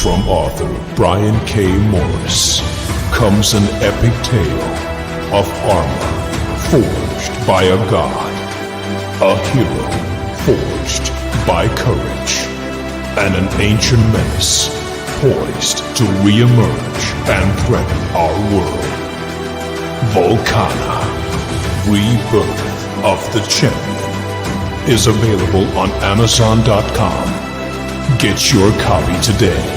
From author Brian K. Morris comes an epic tale of armor forged by a god, a hero forged by courage, and an ancient menace poised to re-emerge and threaten our world. Volcana, Rebirth of the Champion, is available on Amazon.com. Get your copy today.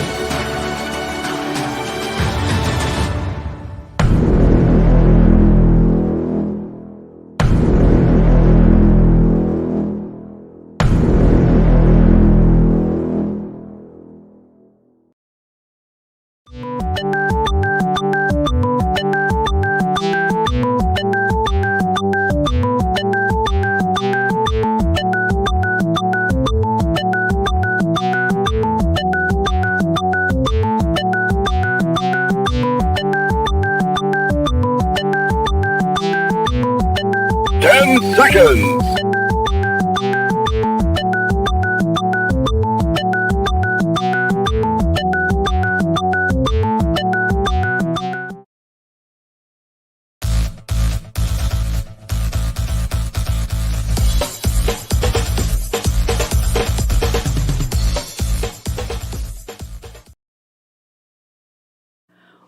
Seconds.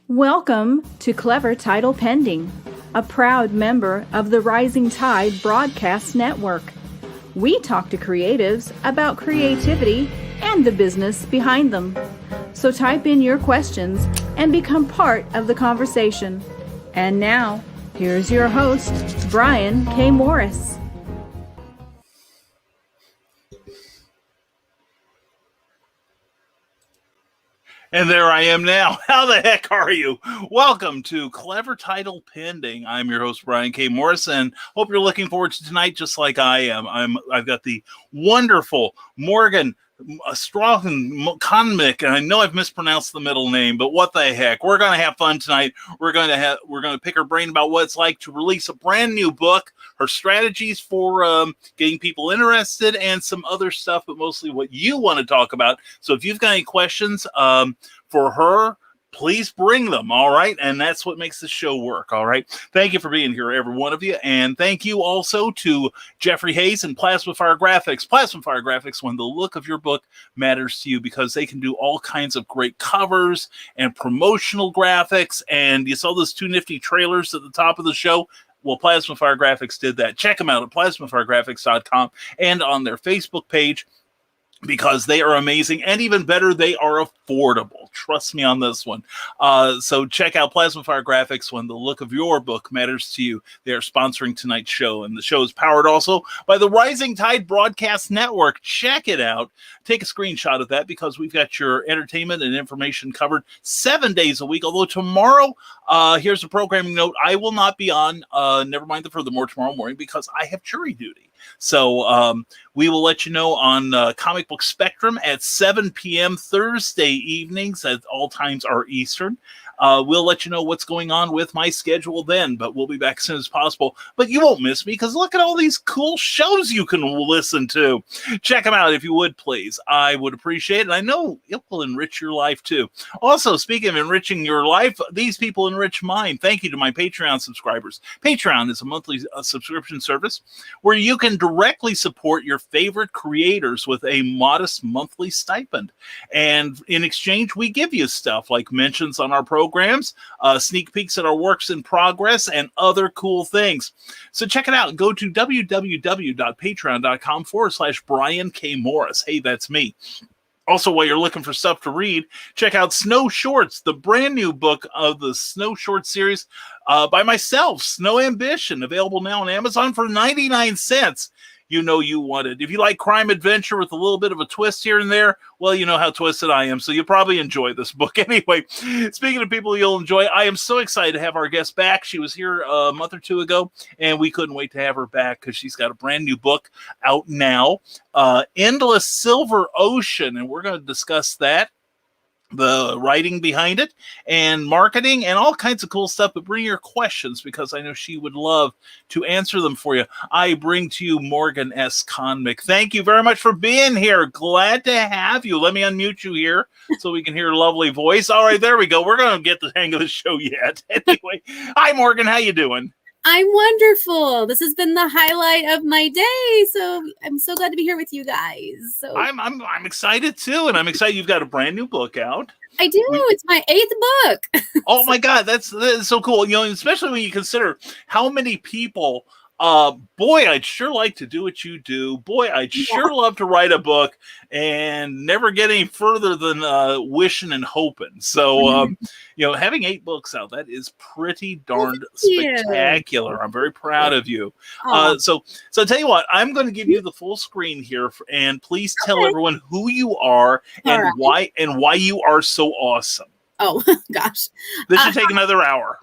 Welcome to Clever Title Pending, a proud member of the Rising Tide Broadcast Network. We talk to creatives about creativity and the business behind them. So type in your questions and become part of the conversation. And now, here's your host, Brian K. Morris. And there I am now. How the heck are you? Welcome to Clever Title Pending. I'm your host, Brian K. Morris, and hope you're looking forward to tonight just like I am. I've got the wonderful Morgan Straughhan Connick, and I know I've mispronounced the middle name, but what the heck? We're going to have fun tonight. We're going to pick her brain about what it's like to release a brand new book, her strategies for getting people interested, and some other stuff, but mostly what you want to talk about. So if you've got any questions for her, please bring them, all right? And that's what makes the show work, all right? Thank you for being here, every one of you. And thank you also to Jeffrey Hayes and Plasma Fire Graphics. Plasma Fire Graphics, when the look of your book matters to you, because they can do all kinds of great covers and promotional graphics. And you saw those two nifty trailers at the top of the show. Well, Plasma Fire Graphics did that. Check them out at plasmafiregraphics.com and on their Facebook page, because they are amazing, and even better, they are affordable. Trust me on this one. So check out Plasma Fire Graphics when the look of your book matters to you. They are sponsoring tonight's show, and the show is powered also by the Rising Tide Broadcast Network. Check it out. Take a screenshot of that, because we've got your entertainment and information covered 7 days a week. Although tomorrow, here's a programming note, I will not be on, never mind the furthermore, tomorrow morning, because I have jury duty. So we will let you know on Comic Book Spectrum at 7 p.m. Thursday evenings, at all times are Eastern. We'll let you know what's going on with my schedule then, but we'll be back as soon as possible. But you won't miss me, because look at all these cool shows you can listen to. Check them out if you would, please. I would appreciate it. I know it will enrich your life too. Also, speaking of enriching your life, these people enrich mine. Thank you to my Patreon subscribers. Patreon is a monthly subscription service where you can directly support your favorite creators with a modest monthly stipend. And in exchange, we give you stuff like mentions on our programs, sneak peeks at our works in progress, and other cool things. So check it out. Go to www.patreon.com/Brian K. Morris. Hey, that's me. Also, while you're looking for stuff to read, check out Snow Shorts, the brand new book of the Snow Short series by myself, Snow Ambition, available now on Amazon for 99 cents. You know you want it. If you like crime adventure with a little bit of a twist here and there, well, you know how twisted I am, so you'll probably enjoy this book. Anyway, speaking of people you'll enjoy, I am so excited to have our guest back. She was here a month or two ago, and we couldn't wait to have her back because she's got a brand new book out now, Endless Silver Ocean, and we're going to discuss that. the writing behind it and marketing and all kinds of cool stuff, but bring your questions because I know she would love to answer them for you. I bring to you Morgan S. Conmick. Thank you very much for being here. Glad to have you. Let me unmute you here so we can hear your lovely voice. All right, there we go. We're going to get the hang of the show yet. Anyway, hi, Morgan. How you doing? I'm wonderful. This has been the highlight of my day, so I'm so glad to be here with you guys. So I'm excited too, and I'm excited you've got a brand new book out. I do. It's my 8th book. Oh my God, that's so cool. You know, especially when you consider how many people. Boy, I'd sure like to do what you do. Boy, I'd sure love to write a book and never get any further than wishing and hoping. So, you know, having 8 books out, that is pretty darned spectacular. I'm very proud of you. So I'll tell you what, I'm going to give you the full screen here, and please tell everyone who you are and why you are so awesome. Oh gosh, this should take another hour.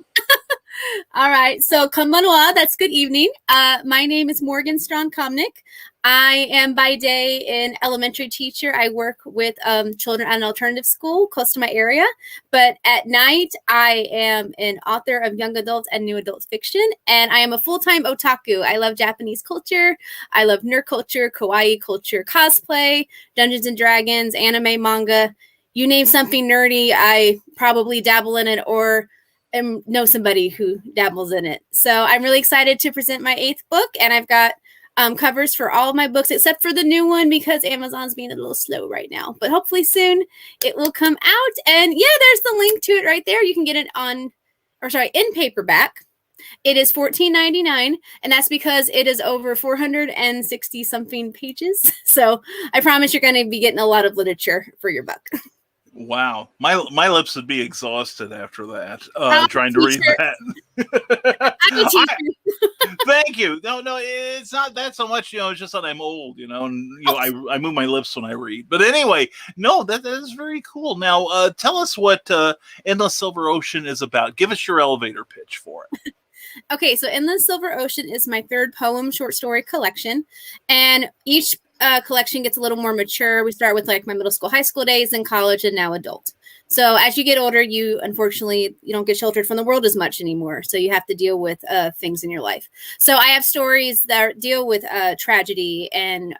All right. So, konbanwa, that's good evening. My name is Morgan Straughhan Comnick. I am by day an elementary teacher. I work with children at an alternative school close to my area. But at night, I am an author of young adult and new adult fiction. And I am a full-time otaku. I love Japanese culture. I love nerd culture, kawaii culture, cosplay, Dungeons and Dragons, anime, manga. You name something nerdy, I probably dabble in it or know somebody who dabbles in it. So I'm really excited to present my 8th book, and I've got covers for all of my books except for the new one because Amazon's being a little slow right now. But hopefully soon it will come out. And yeah, there's the link to it right there. You can get it in paperback. It is $14.99, and that's because it is over 460 something pages. So I promise you're going to be getting a lot of literature for your book. Wow, my lips would be exhausted after that. Trying to read that. I'm a teacher. Thank you. No, it's not that so much. You know, it's just that I'm old. You know, and you know, I move my lips when I read. But anyway, no, that is very cool. Now, tell us what Endless Silver Ocean is about. Give us your elevator pitch for it. Okay, so Endless Silver Ocean is my 3rd poem short story collection, and each collection gets a little more mature. We start with like my middle school, high school days, and college, and now adult. So as you get older, unfortunately you don't get sheltered from the world as much anymore. So you have to deal with things in your life. So I have stories that deal with tragedy and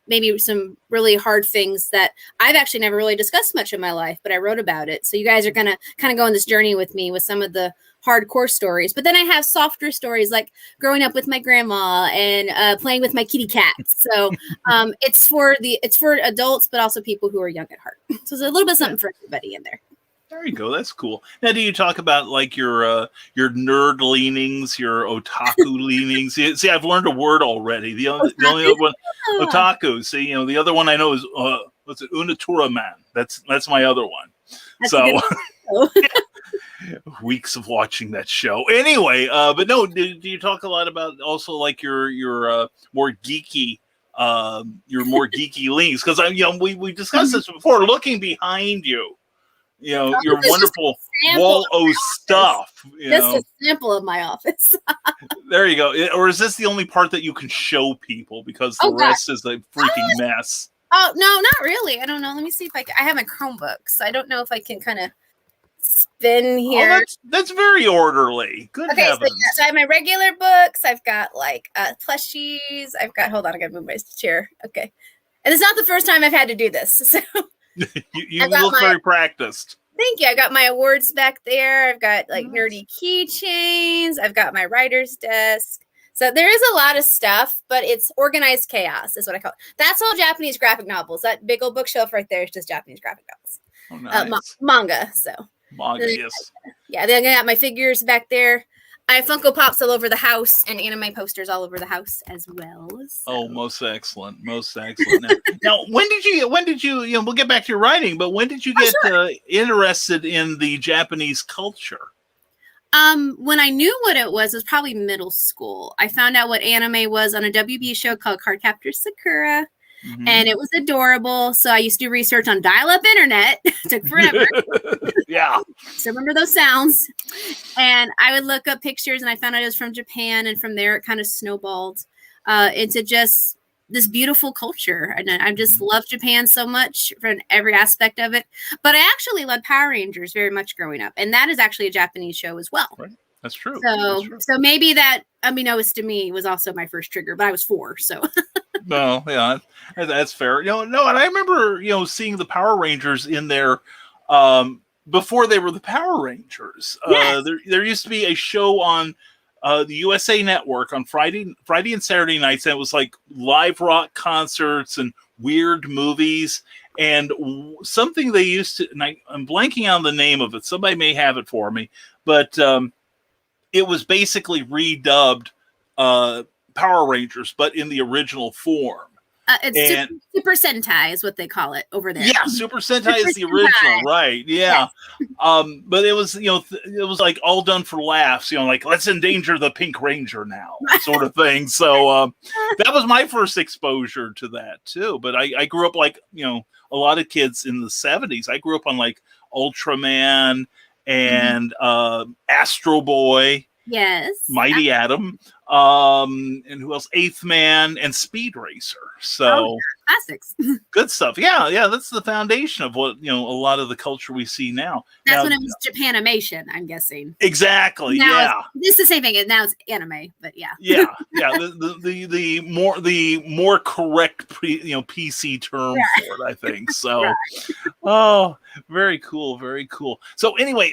maybe some really hard things that I've actually never really discussed much in my life, but I wrote about it. So you guys are going to kind of go on this journey with me with some of the hardcore stories. But then I have softer stories like growing up with my grandma and playing with my kitty cats. So it's for adults, but also people who are young at heart. So there's a little bit of something for everybody in there. There you go. That's cool. Now, do you talk about like your nerd leanings, your otaku leanings? See, I've learned a word already. The only other one, otaku. See, you know, the other one I know is what's it? Unatura man. That's my other one. That's so weeks of watching that show. Anyway, but no, do you talk a lot about also like your more geeky leanings? Because we discussed this before. Looking behind you. You know, your wonderful wall o stuff. Just a sample of my office. There you go. Or is this the only part that you can show people because the rest is a freaking mess? Oh, no, not really. I don't know. Let me see if I have my Chromebook, so I don't know if I can kind of spin here. Oh, that's very orderly. Good heavens. So I have my regular books. I've got like plushies. Hold on, I got to move my chair. Okay. And it's not the first time I've had to do this, so... you look very practiced. Thank you. I got my awards back there. I've got like nerdy keychains. I've got my writer's desk. So there is a lot of stuff, but it's organized chaos is what I call it. That's all Japanese graphic novels. That big old bookshelf right there is just Japanese graphic novels. Oh, nice. Manga. So manga, yes. Yeah, then I got my figures back there. I have Funko Pops all over the house and anime posters all over the house as well. So. Oh, most excellent. Most excellent. Now, when did you, we'll get back to your writing, but when did you get interested in the Japanese culture? When I knew what it was probably middle school. I found out what anime was on a WB show called Cardcaptor Sakura. Mm-hmm. And it was adorable. So I used to do research on dial-up internet. It took forever. Yeah. So remember those sounds. And I would look up pictures and I found out it was from Japan. And from there, it kind of snowballed into just this beautiful culture. And I just love Japan so much from every aspect of it. But I actually loved Power Rangers very much growing up. And that is actually a Japanese show as well. Right. That's true. So maybe that unbeknownst to me was also my first trigger, but I was 4. So No, yeah, that's fair. No, and I remember, seeing the Power Rangers in there before they were the Power Rangers. Yes. There used to be a show on the USA Network on Friday and Saturday nights, and it was like live rock concerts and weird movies. And something they used to, and I'm blanking on the name of it. Somebody may have it for me, but it was basically redubbed Power Rangers, but in the original form. It's Super Sentai is what they call it over there. Yeah, Super Sentai is the original, right? Yeah, yes. But it was, it was like all done for laughs. Like let's endanger the Pink Ranger now, sort of thing. So that was my first exposure to that too. But I grew up like a lot of kids in the 70s. I grew up on like Ultraman and Astro Boy. Yes. Mighty Atom. And who else? Eighth Man and Speed Racer. So classics. Good stuff. Yeah, that's the foundation of what a lot of the culture we see now. That's when it was Japanimation, I'm guessing. Exactly. Now it's the same thing. Now it's anime, but yeah. Yeah. The more correct PC term for it, I think. So Right. Oh, very cool, very cool. So anyway,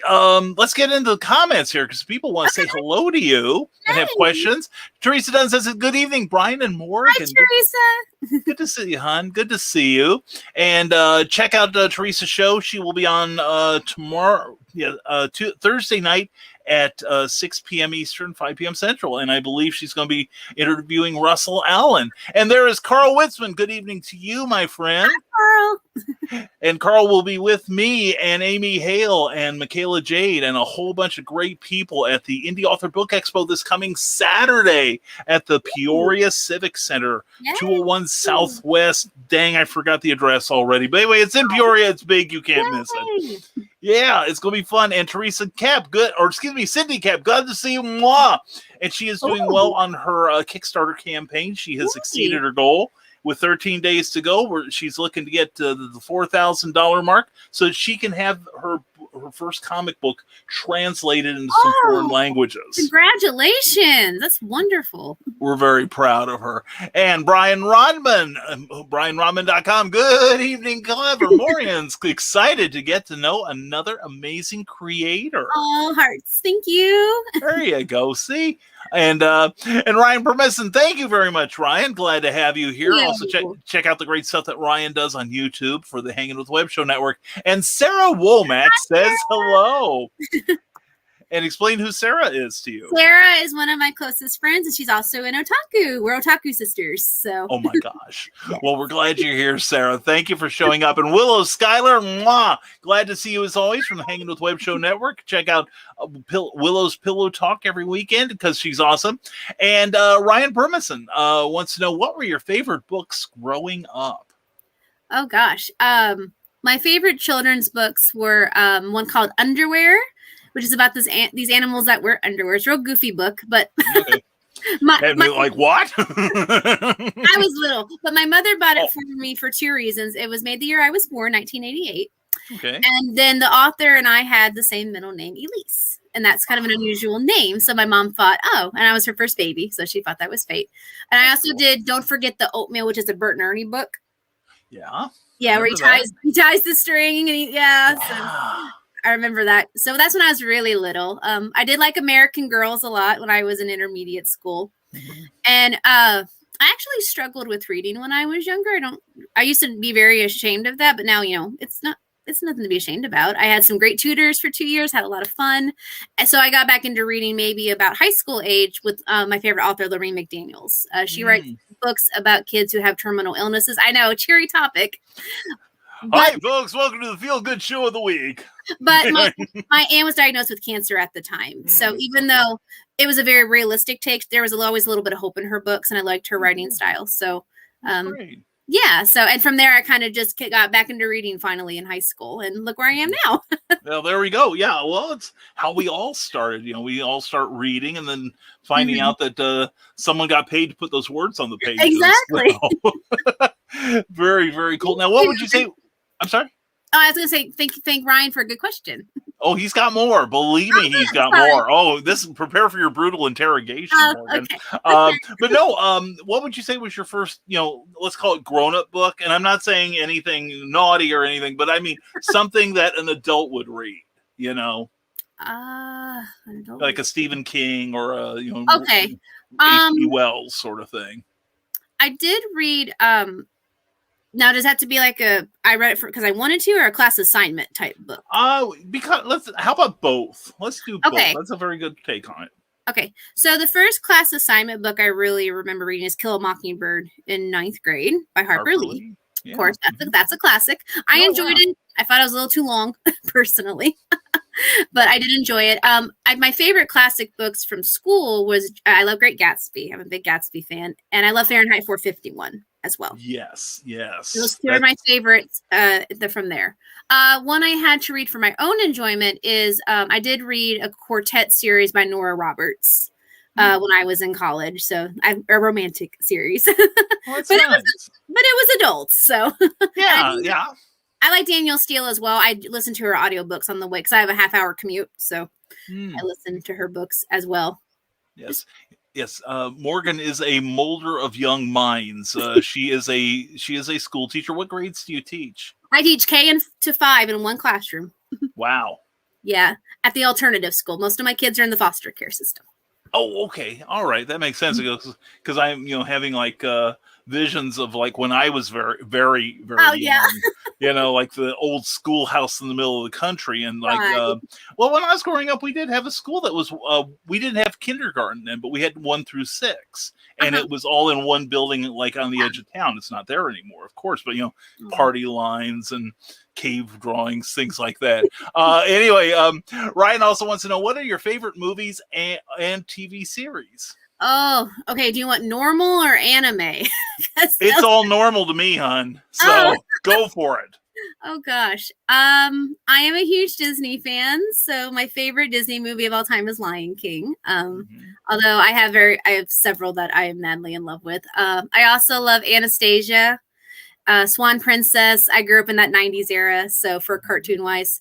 let's get into the comments here because people want to say hello to you and have questions. Teresa Dunn says, "Good evening, Brian and Morgan." Hi, Teresa. Good to see you, hon. Good to see you. And check out Teresa's show. She will be on tomorrow, Thursday night at 6 p.m. Eastern, 5 p.m. Central. And I believe she's going to be interviewing Russell Allen. And there is Carl Witzman. Good evening to you, my friend. Hi, Carl. And Carl will be with me and Amy Hale and Michaela Jade and a whole bunch of great people at the Indie Author Book Expo this coming Saturday at the Peoria Civic Center, 201 Southwest. Dang, I forgot the address already. But anyway, it's in Peoria. It's big. You can't miss it. Yeah, it's going to be fun. And Cindy Cap, glad to see you. Mwah. And she is doing well on her Kickstarter campaign. She has exceeded her goal. With 13 days to go, where she's looking to get to the $4,000 mark so that she can have her first comic book translated into some foreign languages. Congratulations. That's wonderful. We're very proud of her. And Brian Rodman, BrianRodman.com. Good evening, Clever Morgans. Excited to get to know another amazing creator. Oh, hearts. Thank you. There you go. See? And Ryan Permesson, thank you very much, Ryan. Glad to have you here. Yeah. Also, check out the great stuff that Ryan does on YouTube for the Hanging with Web Show Network. And Sarah Womack says hello. And explain who Sarah is to you. Sarah is one of my closest friends, and she's also an otaku. We're otaku sisters. So. Oh my gosh. Well, we're glad you're here, Sarah. Thank you for showing up. And Willow Schuyler, mwah. Glad to see you as always from the Hanging with Web Show Network. Check out Willow's Pillow Talk every weekend because she's awesome. And Ryan Permesson wants to know, what were your favorite books growing up? Oh gosh. My favorite children's books were one called Underwear, which is about these animals that wear underwear. It's a real goofy book, but Okay. Like what? I was little, but my mother bought it for me for 2 reasons. It was made the year I was born, 1988. Okay. And then the author and I had the same middle name, Elise. And that's kind of an unusual name. So my mom thought, and I was her first baby. So she thought that was fate. And I also did Don't Forget the Oatmeal, which is a Bert and Ernie book. Yeah. Yeah, where he ties the string and so I remember that. So that's when I was really little. I did like American Girls a lot when I was in intermediate school. Mm-hmm. And I actually struggled with reading when I was younger. I used to be very ashamed of that, but now, it's nothing to be ashamed about. I had some great tutors for 2 years, had a lot of fun. And so I got back into reading maybe about high school age with my favorite author, Lorraine McDaniels. She writes books about kids who have terminal illnesses. I know, cheery topic. Hi, folks. Welcome to the Feel Good Show of the Week. But my aunt was diagnosed with cancer at the time. So even though it was a very realistic take, there was always a little bit of hope in her books, and I liked her writing style. So Yeah. So, and from there, I kind of just got back into reading finally in high school, and look where I am now. Well, there we go. Yeah, well, it's how we all started. We all start reading and then finding out that someone got paid to put those words on the pages. Exactly. So. Very, very cool. Now, what would you say? I'm sorry? Oh, I was going to say, thank Ryan for a good question. Oh, he's got more. Believe me, he's got more. Oh, prepare for your brutal interrogation, Morgan. Okay. But no, what would you say was your first, let's call it grown-up book? And I'm not saying anything naughty or anything, but I mean something that an adult would read, like a Stephen King or a, okay. H.G. Wells sort of thing. I did read, now, does that have to be like I read it because I wanted to, or a class assignment type book? How about both? Let's do both. Okay. That's a very good take on it. Okay. So the first class assignment book I really remember reading is Kill a Mockingbird in 9th grade by Harper Lee. Yeah. Of course, that's a classic. I enjoyed it. I thought it was a little too long, personally, but I did enjoy it. My favorite classic books from school was I love Great Gatsby. I'm a big Gatsby fan, and I love Fahrenheit 451 as well. Yes. Those two are my favorites from there. One I had to read for my own enjoyment is I did read a quartet series by Nora Roberts when I was in college. So a romantic series. Well, but it was adults. So yeah. I like Danielle Steele as well. I listen to her audiobooks on the way because I have a half-hour commute. So I listen to her books as well. Yes. Morgan is a molder of young minds. She is a school teacher. What grades do you teach? I teach K to 5 in one classroom. Wow. Yeah, at the alternative school. Most of my kids are in the foster care system. Oh, okay. All right. That makes sense because I'm, having like visions of like when I was very, very, very young, like the old schoolhouse in the middle of the country. And like, when I was growing up, we did have a school that was, we didn't have kindergarten then, but we had 1 through 6 and it was all in one building, like on the edge of town. It's not there anymore, of course, but party lines and cave drawings, things like that. Anyway, Ryan also wants to know, what are your favorite movies and TV series? Oh, okay. Do you want normal or anime? It's all normal to me, hon. So go for it. Oh gosh. I am a huge Disney fan, so my favorite Disney movie of all time is Lion King. Although I have several that I am madly in love with. I also love Anastasia, Swan Princess. I grew up in that 90s era, so for cartoon wise.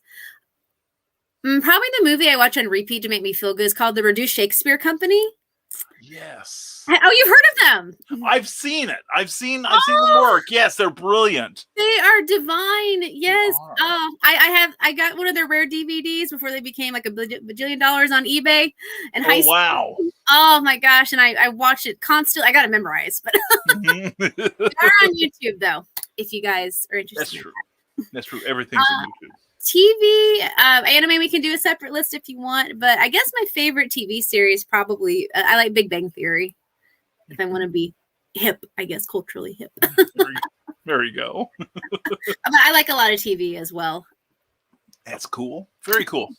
Probably the movie I watch on repeat to make me feel good is called The Reduced Shakespeare Company. Yes. Oh, you've heard of them? I've seen it. I've seen them work. Yes, they're brilliant. They are divine. Yes. Oh, I got one of their rare DVDs before they became like $1 bajillion on eBay. And wow. Oh my gosh. And I watch it constantly. I got it memorized, but they're on YouTube though, if you guys are interested. That's true. That's true. Everything's on YouTube. TV, anime, we can do a separate list if you want, but I guess my favorite TV series probably, I like Big Bang Theory. If I want to be hip, I guess, culturally hip. There you go. But I like a lot of TV as well. That's cool. Very cool.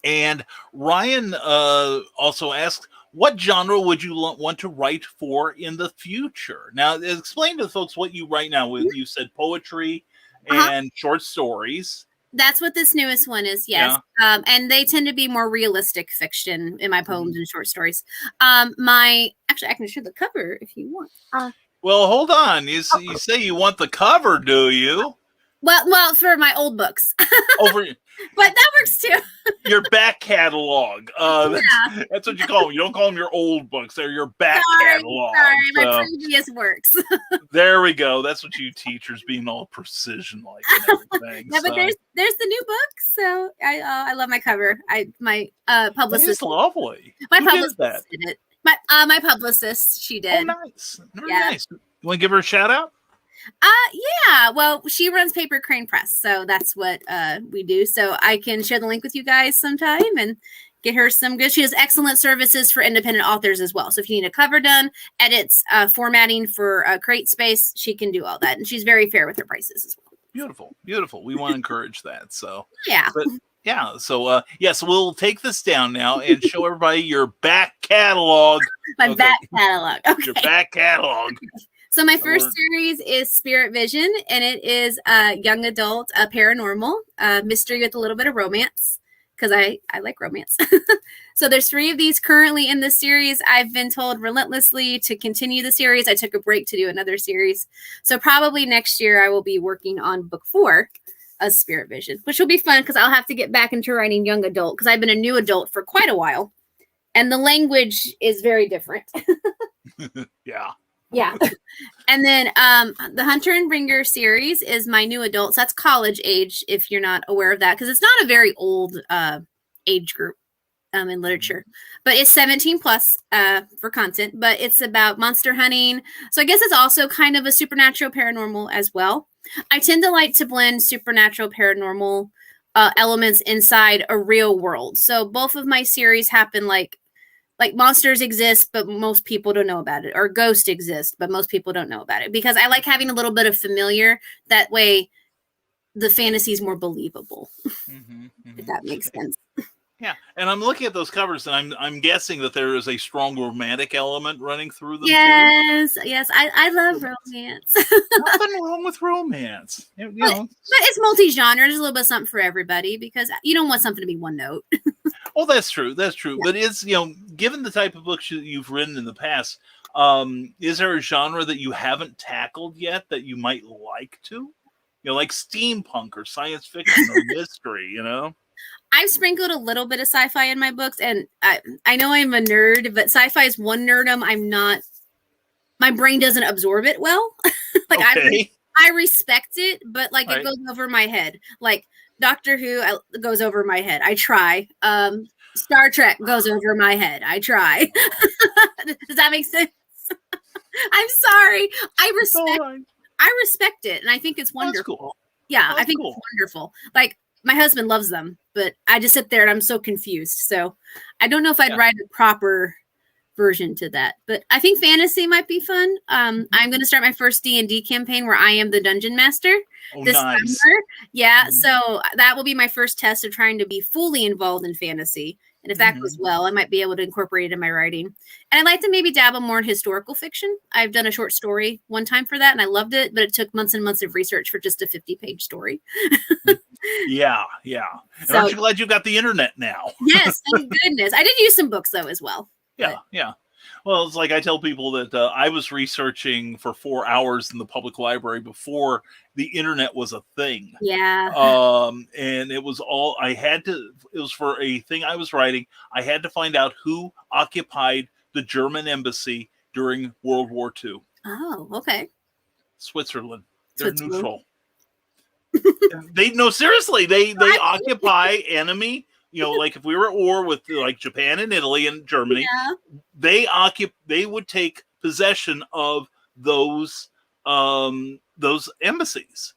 And Ryan also asked, what genre would you want to write for in the future? Now, explain to the folks what you write now. You said poetry and short stories. That's what this newest one is, yes. Yeah. And they tend to be more realistic fiction in my poems and short stories. Actually, I can show the cover if you want. Well, hold on. You say you want the cover, do you? Well, for my old books. But that works too. Your back catalog. That's what you call them. You don't call them your old books. They're your back catalog. Sorry, my previous works. There we go. That's what you teachers being all precision like and everything. Yeah, but there's the new book, so I love my cover. My publicist. It's lovely. My publicist did it. My publicist, she did. Oh, nice. Very nice. You want to give her a shout out? Yeah. Well, she runs Paper Crane Press, so that's what we do. So I can share the link with you guys sometime and get her some good. She has excellent services for independent authors as well. So if you need a cover done, edits, formatting for Crate Space, she can do all that, and she's very fair with her prices as well. Beautiful. We want to encourage that. So yeah. So yes, we'll take this down now and show everybody your back catalog. My back catalog. Okay. Your back catalog. So my first series is Spirit Vision, and it is young adult paranormal mystery with a little bit of romance, because I like romance. So there's 3 of these currently in the series. I've been told relentlessly to continue the series. I took a break to do another series. So probably next year I will be working on book 4 of Spirit Vision, which will be fun because I'll have to get back into writing young adult because I've been a new adult for quite a while. And the language is very different. Yeah. Yeah. And then the Hunter and Bringer series is my new adult. So that's college age, if you're not aware of that, because it's not a very old age group in literature. But it's 17 plus for content, but it's about monster hunting. So I guess it's also kind of a supernatural paranormal as well. I tend to like to blend supernatural paranormal elements inside a real world. So both of my series happen like monsters exist, but most people don't know about it, or ghosts exist, but most people don't know about it, because I like having a little bit of familiar. That way the fantasy is more believable, if that makes sense. Yeah, and I'm looking at those covers, and I'm guessing that there is a strong romantic element running through them. Yes, I love romance. Nothing wrong with romance, you know. But it's multi-genre. There's a little bit of something for everybody, because you don't want something to be one note. Well, that's true. That's true. Yeah. But it's, given the type of books you've written in the past, is there a genre that you haven't tackled yet that you might like to? Like steampunk or science fiction or mystery, I've sprinkled a little bit of sci-fi in my books, and I know I'm a nerd, but sci-fi is one nerdum I'm not. My brain doesn't absorb it well. Okay. I respect it, but it goes over my head. Like Doctor Who goes over my head. I try. Star Trek goes over my head. I try. Does that make sense? I'm sorry. I respect it, and I think it's wonderful. That's cool. Yeah, That's I think cool. it's wonderful. My husband loves them, but I just sit there and I'm so confused. So I don't know if I'd write a proper version to that, but I think fantasy might be fun. I'm going to start my first D&D campaign where I am the dungeon master this summer. Yeah, so that will be my first test of trying to be fully involved in fantasy. And if that goes well, I might be able to incorporate it in my writing. And I'd like to maybe dabble more in historical fiction. I've done a short story one time for that, and I loved it, but it took months and months of research for just a 50-page story. Yeah. And aren't you glad you've got the internet now? Yes, thank goodness. I did use some books, though, as well. Yeah. Well, it's like I tell people that I was researching for 4 hours in the public library before the internet was a thing. Yeah. And it was it was for a thing I was writing. I had to find out who occupied the German embassy during World War II. Oh, okay. Switzerland. They're neutral. Seriously, they occupy enemy. If we were at war with Japan and Italy and Germany, they would take possession of those embassies.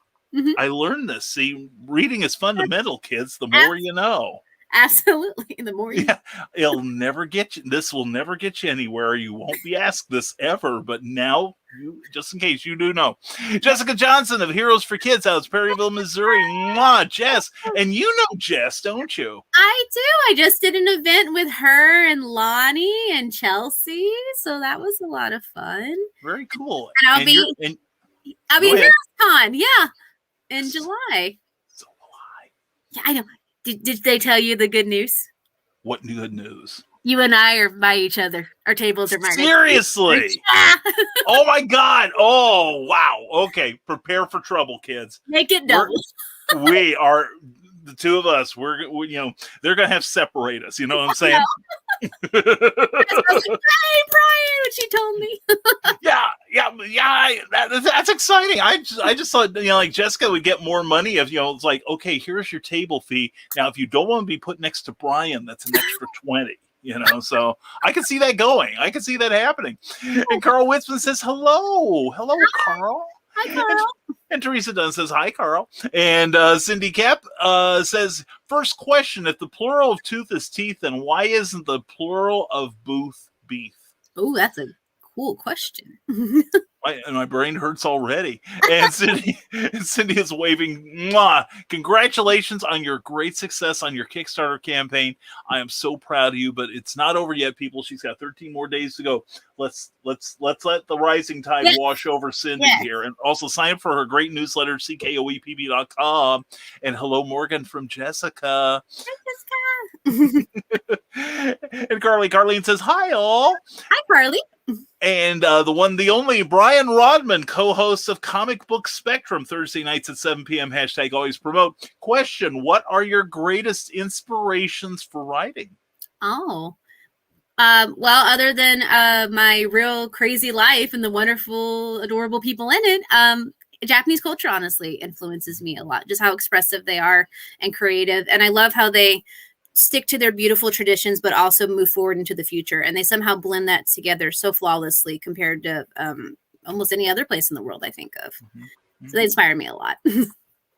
I learned this. See, reading is fundamental, kids. The more you know. Absolutely. The more you know. It'll never get you. This will never get you anywhere. You won't be asked this ever, but now just in case you do know. Jessica Johnson of Heroes for Kids out of Perryville, Missouri. Mwah, Jess. And you know Jess, don't you? I do. I just did an event with her and Lonnie and Chelsea. So that was a lot of fun. Very cool. And I'll be in HeroesCon, in July. So will I. Yeah, I know. Did they tell you the good news? What good news? You and I are by each other. Our tables are marked. Seriously? Oh my God. Oh, wow. Okay. Prepare for trouble, kids. Make it double. We are the two of us. They're going to have to separate us. You know what I'm saying? I was like, hey, Brian, what she told me. That's exciting. I just thought, Jessica would get more money if, it's like, okay, here's your table fee. Now, if you don't want to be put next to Brian, that's an extra 20. So I can see that going. I can see that happening. And Carl Witzman says, hello, Carl. Hi, Carl. And Teresa Dunn says, hi, Carl. And Cindy Kep says, first question, if the plural of tooth is teeth, then why isn't the plural of booth beef? Oh, that's a cool question. My brain hurts already. And Cindy is waving. Mwah. Congratulations on your great success on your Kickstarter campaign. I am so proud of you, but it's not over yet, people. She's got 13 more days to go. Let's let the rising tide wash over Cindy here. And also sign up for her great newsletter, ckoepp.com. And hello, Morgan from Jessica. Hi, Jessica. And Carlene says, hi, all. Hi, Carly. And the only Brian Rodman, co-host of Comic Book Spectrum, Thursday nights at 7 p.m. # always promote. Question: what are your greatest inspirations for writing? Oh, well, other than my real crazy life and the wonderful, adorable people in it, Japanese culture honestly influences me a lot. Just how expressive they are and creative, and I love how they stick to their beautiful traditions, but also move forward into the future. And they somehow blend that together so flawlessly compared to almost any other place in the world I think of. Mm-hmm. So they inspire me a lot.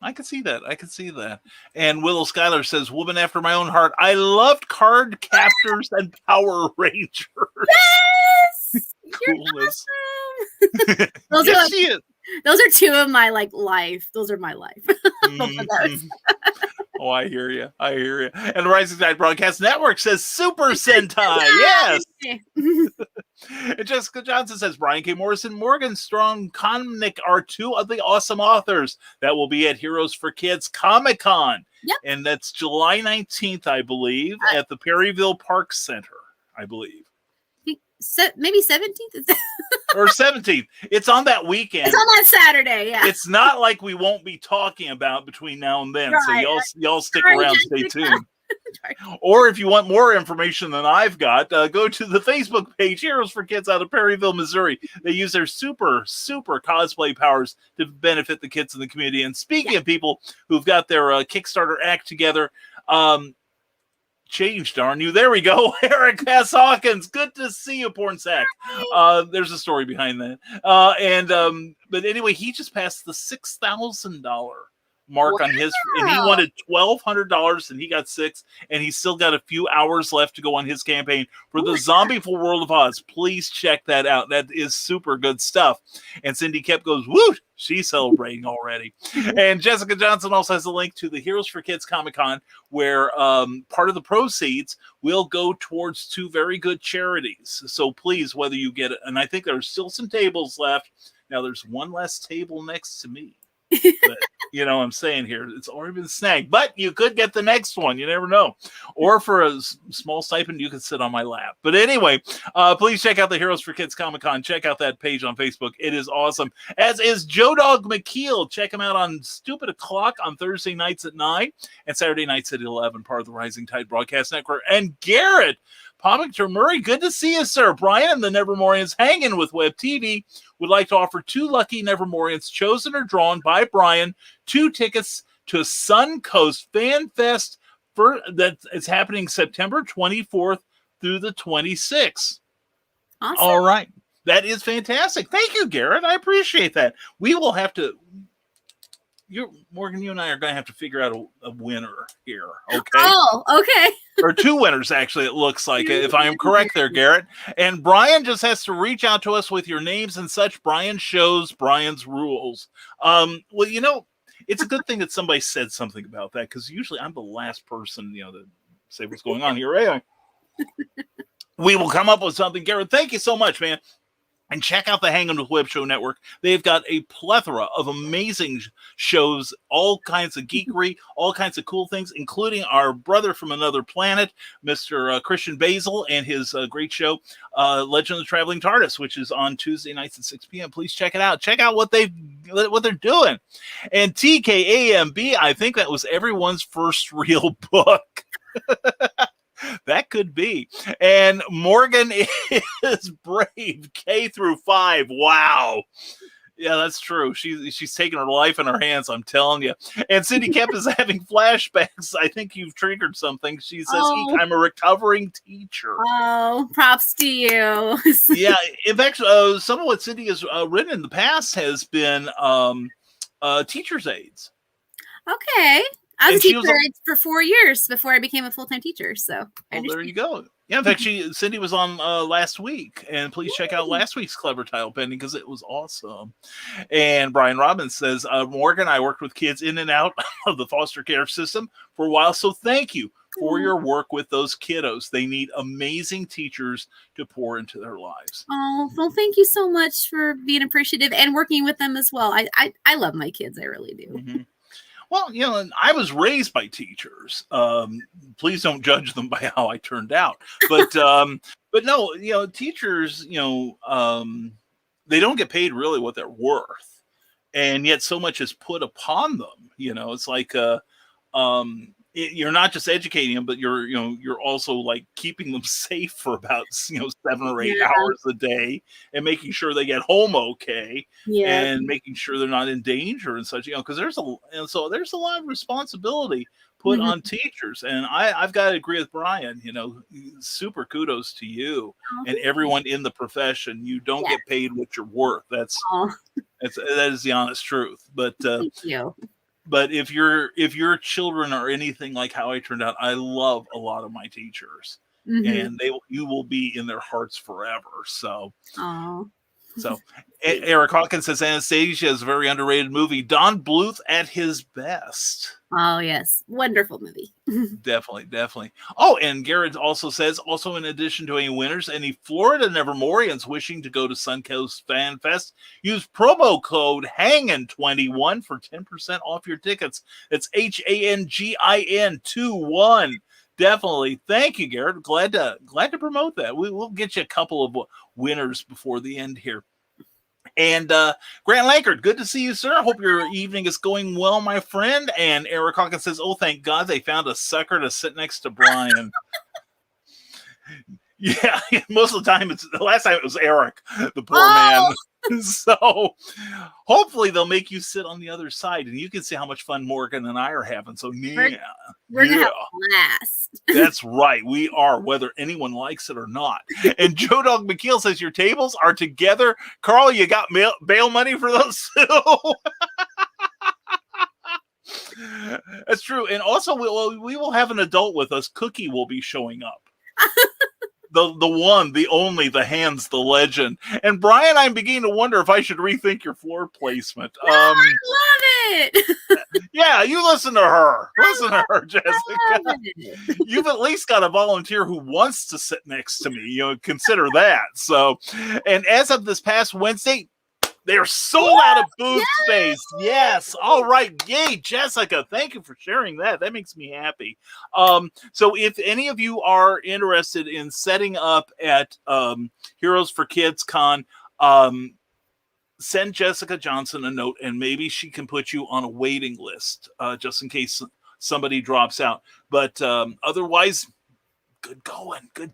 I can see that. And Willow Schuyler says, woman after my own heart. I loved Card Captors and Power Rangers. Yes! Coolness. Awesome. Those are two of my life. Those are my life. Mm-hmm. Oh, I hear you. And the Rising Tide Broadcast Network says Super Sentai. Yes. And Jessica Johnson says Brian K. Morris and Morgan Straughhan-Connick are two of the awesome authors that will be at Heroes for Kids Comic-Con. Yep. And that's July 19th, I believe, at the Perryville Park Center, I believe. Maybe 17th or 17th. It's on that weekend. It's on that Saturday. Yeah. It's not like we won't be talking about between now and then. Right. So y'all stick around, stay tuned. Or if you want more information than I've got, go to the Facebook page, Heroes for Kids out of Perryville, Missouri. They use their super cosplay powers to benefit the kids in the community. And speaking of people who've got their Kickstarter act together, changed, darn you. There we go. Eric S. Hawkins. Good to see you, Porn Sack. There's a story behind that. But anyway, he just passed the $6,000 mark on his, and he wanted $1,200 and he got $6,000, and he's still got a few hours left to go on his campaign for the Zombie Full World of Oz. Please check that out. That is super good stuff. And Cindy Kep goes, woo, she's celebrating already. And Jessica Johnson also has a link to the Heroes for Kids Comic-Con, where part of the proceeds will go towards two very good charities. So please, whether you get it, and I think there's still some tables left. Now there's one less table next to me. But, you know what I'm saying here, it's already been snagged, but you could get the next one. You never know. Or for a small stipend, you could sit on my lap. But anyway, please check out the Heroes for Kids Comic-Con. Check out that page on Facebook. It is awesome. As is Joe Dog McKeel. Check him out on Stupid O'Clock on Thursday nights at 9 and Saturday nights at 11, part of the Rising Tide Broadcast Network. And Garrett Pomington Murray, good to see you, sir. Brian and the Nevermorians hanging with Web TV would like to offer two lucky Nevermorians chosen or drawn by Brian 2 tickets to Suncoast Fan Fest that is happening September 24th through the 26th. Awesome. All right. That is fantastic. Thank you, Garrett. I appreciate that. We will have to, Morgan, you and I are going to have to figure out a winner here. Okay. Oh, okay. Or two winners, actually, it looks like, if I am correct there, Garrett. And Brian just has to reach out to us with your names and such. Brian shows Brian's rules. Well, you know, it's a good thing that somebody said something about that, because usually I'm the last person, to say what's going on here. Anyway, we will come up with something. Garrett, thank you so much, man. And check out the Hanging with Web Show Network. They've got a plethora of amazing shows, all kinds of geekery, all kinds of cool things, including our brother from another planet, Mr. Christian Basil, and his great show, Legend of the Traveling TARDIS, which is on Tuesday nights at 6 p.m. Please check it out. Check out what they're doing. And TKAMB, I think that was everyone's first real book. That could be. And Morgan is brave, K through 5. Wow. Yeah, that's true. She's taking her life in her hands, I'm telling you. And Cindy Kemp is having flashbacks. I think you've triggered something. She says, I'm a recovering teacher. Oh, props to you. Yeah, in fact, some of what Cindy has written in the past has been teacher's aids. Okay. I was And a she was teacher for 4 years before I became a full-time teacher. So I there understand. you go. Yeah, in fact, Cindy was on last week, and please check out last week's Clever Title Pending because it was awesome. And Brian Robbins says, Morgan, I worked with kids in and out of the foster care system for a while, so thank you for your work with those kiddos. They need amazing teachers to pour into their lives. Oh, well, thank you so much for being appreciative and working with them as well. I love my kids. I really do. Mm-hmm. Well, and I was raised by teachers. Please don't judge them by how I turned out. But no, teachers, they don't get paid really what they're worth, and yet so much is put upon them. It's like you're not just educating them, but you're also like keeping them safe for about 7 or 8 hours a day, and making sure they get home okay, and making sure they're not in danger and such. Because there's a lot of responsibility put on teachers, and I've got to agree with Brian. Super kudos to you and everyone in the profession. You don't get paid what you're worth. That is the honest truth. But thank you. But if your children are anything like how I turned out, I love a lot of my teachers, and you will be in their hearts forever. So, Eric Hawkins says Anastasia is a very underrated movie. Don Bluth at his best. Oh yes, wonderful movie. Definitely. Oh, and Garrett also says, in addition to any winners, any Florida Nevermorians wishing to go to Suncoast Fan Fest, use promo code HANGIN21 for 10% off your tickets. It's HANGIN21. Definitely. Thank you, Garrett. Glad to promote that. We'll get you a couple of winners before the end here. And Grant Lankard, good to see you, sir. Hope your evening is going well, my friend. And Eric Hawkins says, oh, thank God they found a sucker to sit next to Brian. Yeah, most of the time, the last time it was Eric, the poor man. So hopefully they'll make you sit on the other side, and you can see how much fun Morgan and I are having. So we're gonna have a blast. That's right, we are, whether anyone likes it or not. And Joe Dog McKeel says your tables are together. Carl, you got bail money for those too? That's true. And also we will have an adult with us. Cookie will be showing up. The one, the only, the hands, the legend. And Brian, I'm beginning to wonder if I should rethink your floor placement. No, I love it. Yeah, you listen to her. Listen to her, Jessica. You've at least got a volunteer who wants to sit next to me. Consider that. So, and as of this past Wednesday, they're sold out of booth space. Yes. All right. Yay, Jessica. Thank you for sharing that. That makes me happy. So if any of you are interested in setting up at Heroes for Kids Con, send Jessica Johnson a note, and maybe she can put you on a waiting list just in case somebody drops out. But otherwise, good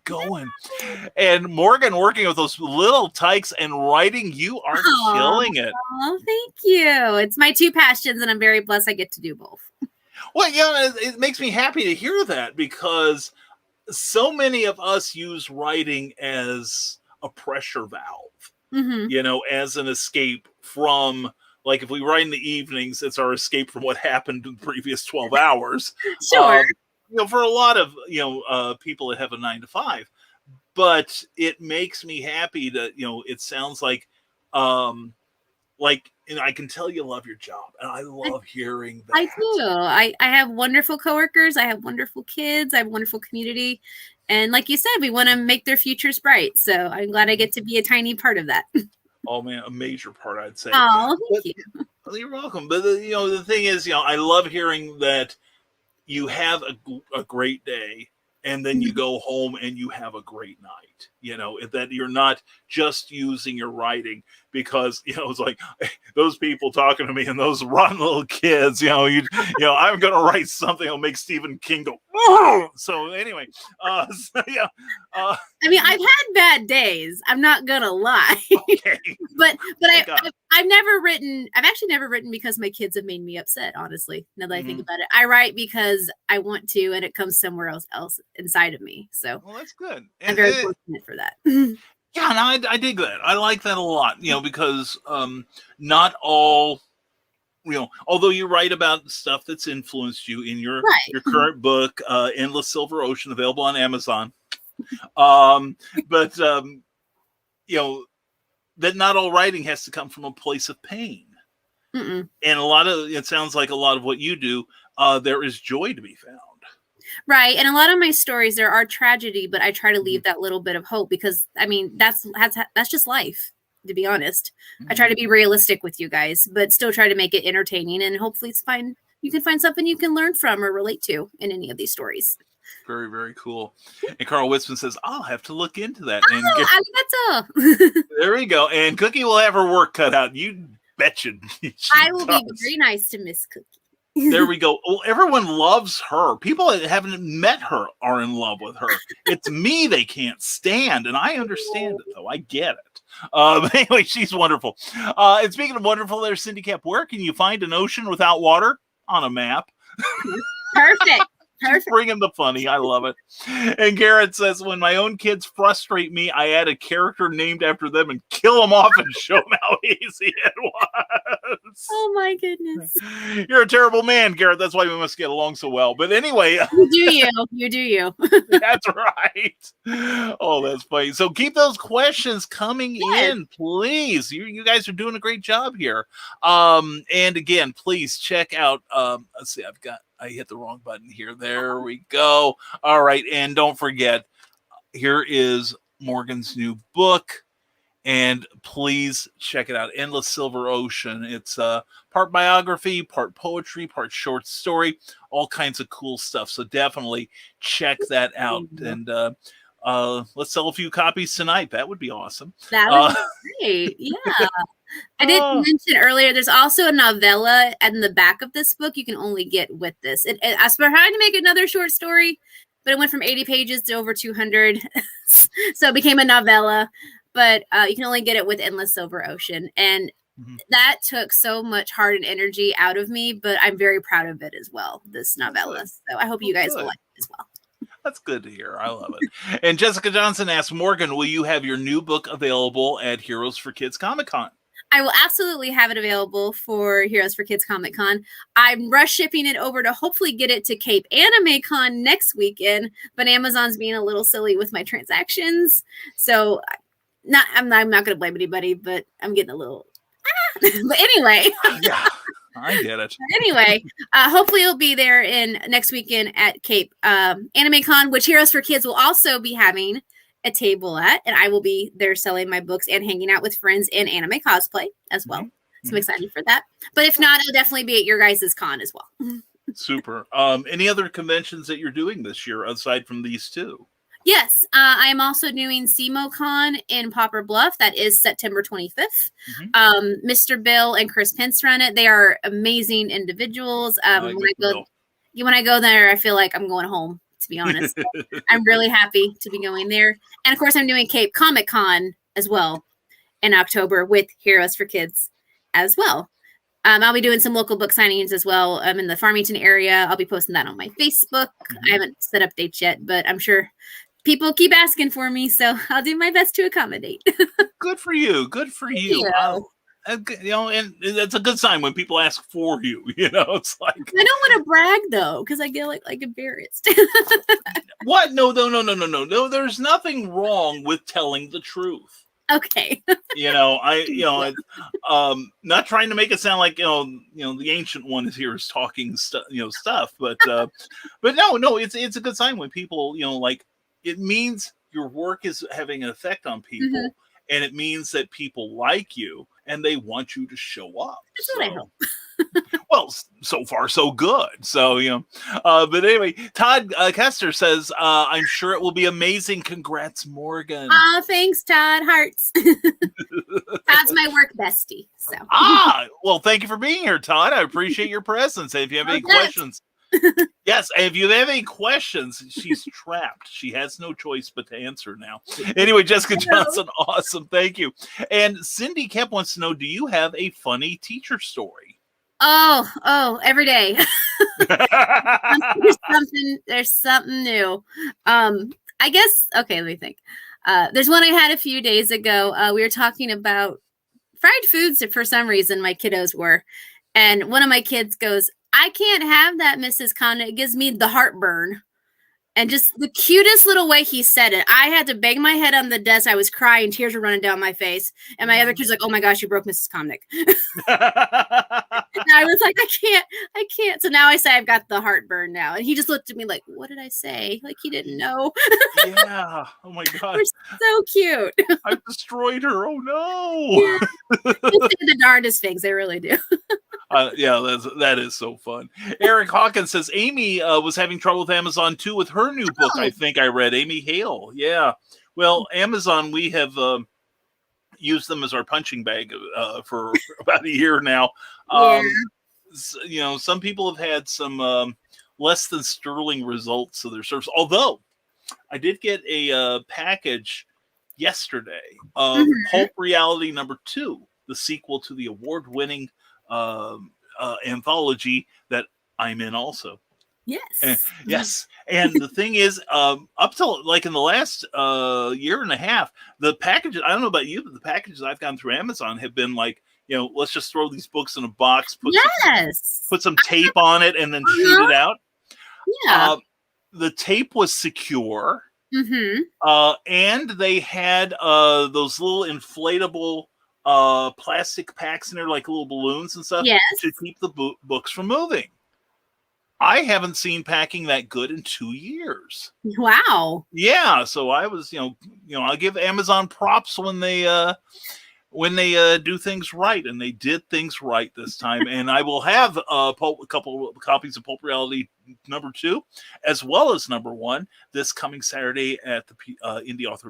going. And Morgan, working with those little tykes and writing, you are killing it. Oh, thank you. It's my two passions, and I'm very blessed I get to do both. Well, it makes me happy to hear that, because so many of us use writing as a pressure valve, as an escape from, like, if we write in the evenings, it's our escape from what happened in the previous 12 hours. Sure. For a lot of people that have a 9 to 5, but it makes me happy that it sounds like I can tell you love your job, and I love hearing that. I do. I have wonderful coworkers. I have wonderful kids. I have a wonderful community, and like you said, we want to make their futures bright. So I'm glad I get to be a tiny part of that. Oh man, a major part, I'd say. Oh, thank you. You're welcome. But the thing is, I love hearing that you have a great day, and then you go home and you have a great night, that you're not just using your writing because, it's like those people talking to me and those rotten little kids, I'm going to write something that'll make Stephen King go, oh! So anyway, I mean, I've had bad days. I'm not going to lie. Okay. but I've actually never written because my kids have made me upset, honestly. Now that I think about it, I write because I want to, and it comes somewhere else inside of me. So, well, that's good. I'm very fortunate for that. Yeah, no, I dig that. I like that a lot, because not all although you write about stuff that's influenced you in your current book, Endless Silver Ocean, available on Amazon. But that not all writing has to come from a place of pain. Mm-mm. And it sounds like a lot of what you do, there is joy to be found. Right. And a lot of my stories, there are tragedy, but I try to leave that little bit of hope because, I mean, that's just life, to be honest. I try to be realistic with you guys, but still try to make it entertaining, and hopefully you can find something you can learn from or relate to in any of these stories. Very, very cool. And Carl Witzman says, I'll have to look into that. There we go. And Cookie will have her work cut out. You betcha. I will be very nice to Miss Cookie. There we go. Well, everyone loves her. People that haven't met her are in love with her. It's me they can't stand, and I understand it, though. I get it. Anyway, she's wonderful. And speaking of wonderful, there's Cindy Cap. Where can you find an ocean without water? On a map. Perfect. Just bringing the funny. I love it. And Garrett says, when my own kids frustrate me, I add a character named after them and kill them off and show them how easy it was. Oh, my goodness. You're a terrible man, Garrett. That's why we must get along so well. But anyway. You do you. You do you. That's right. Oh, that's funny. So keep those questions coming in, please. You guys are doing a great job here. And again, please check out, let's see, I hit the wrong button here. There we go. All right. And don't forget, here is Morgan's new book. And please check it out. Endless Silver Ocean. It's part biography, part poetry, part short story, all kinds of cool stuff. So definitely check that out. And let's sell a few copies tonight. That would be awesome. That would be great. Yeah. I did mention earlier, there's also a novella in the back of this book you can only get with this. I was trying to make another short story, but it went from 80 pages to over 200. So it became a novella, but you can only get it with Endless Silver Ocean. And that took so much heart and energy out of me, but I'm very proud of it as well, this novella. So I hope you guys will like it as well. That's good to hear. I love it. And Jessica Johnson asks, Morgan, will you have your new book available at Heroes for Kids Comic-Con? I will absolutely have it available for Heroes for Kids Comic Con. I'm rush shipping it over to hopefully get it to Cape Anime Con next weekend, but Amazon's being a little silly with my transactions. So I'm not going to blame anybody, but I'm getting a little, but anyway. Yeah, I get it. Anyway, hopefully it'll be there in next weekend at Cape Anime Con, which Heroes for Kids will also be having a table at, and I will be there selling my books and hanging out with friends in anime cosplay as well. So I'm excited for that. But if not, it'll definitely be at your guys' con as well. Super. Any other conventions that you're doing this year aside from these two? Yes, I'm also doing CMOCon in Poplar Bluff. That is September 25th. Mr. Bill and Chris Pence run it. They are amazing individuals. When I go there, I feel like I'm going home, to be honest. I'm really happy to be going there. And of course, I'm doing Cape Comic Con as well in October with Heroes for Kids as well. I'll be doing some local book signings as well. I'm in the Farmington area. I'll be posting that on my Facebook. I haven't set up dates yet, but I'm sure people keep asking for me, so I'll do my best to accommodate. Good for you. Good for you. And that's a good sign when people ask for you. It's like, I don't want to brag though, because I get like embarrassed. What? No. There's nothing wrong with telling the truth. Okay. Not trying to make it sound like the ancient one is here is talking stuff, but no, it's a good sign when people it means your work is having an effect on people, and it means that people like you and they want you to show up. That's what I hope. Well, so far so good. So but anyway, Todd Kester says, I'm sure it will be amazing. Congrats, Morgan. Oh, thanks, Todd. Hearts. Todd's my work bestie. So well, thank you for being here, Todd. I appreciate your presence. And if you have any questions, yes, if you have any questions, she's trapped. She has no choice but to answer now. Anyway, Jessica Johnson, awesome. Thank you. And Cindy Kemp wants to know, do you have a funny teacher story? Oh, every day. There's something new. I guess, okay, let me think. There's one I had a few days ago. We were talking about fried foods for some reason, my kiddos were. And one of my kids goes, "I can't have that, Mrs. Connick. It gives me the heartburn." And just the cutest little way he said it. I had to bang my head on the desk. I was crying. Tears were running down my face. And my other kid's like, "Oh my gosh, you broke Mrs. Comnick." And I was like, I can't. So now I say I've got the heartburn now. And he just looked at me like, "What did I say?" Like he didn't know. Yeah. Oh my God. They're so cute. I've destroyed her. Oh no. Yeah. They say the darndest things. They really do. Yeah, that is so fun. Eric Hawkins says Amy was having trouble with Amazon too with her new book. I think I read Amy Hale. Yeah. Well, Amazon, we have used them as our punching bag for about a year now. Some people have had some less than sterling results of their service. Although I did get a package yesterday of Pulp Reality #2, the sequel to the award-winning anthology that I'm in also. Yes. Yes. And the thing is, up till like in the last year and a half, the packages, I don't know about you, but the packages I've gotten through Amazon have been like, let's just throw these books in a box, put some tape on it, and then shoot it out. Yeah. The tape was secure. Mm-hmm. And they had those little inflatable plastic packs in there, like little balloons and stuff, to keep the books from moving. I haven't seen packing that good in 2 years. Wow. Yeah, so I was, I'll give Amazon props when they do things right, and they did things right this time. And I will have a couple of copies of Pulp Reality #2, as well as #1, this coming Saturday at the Indie Author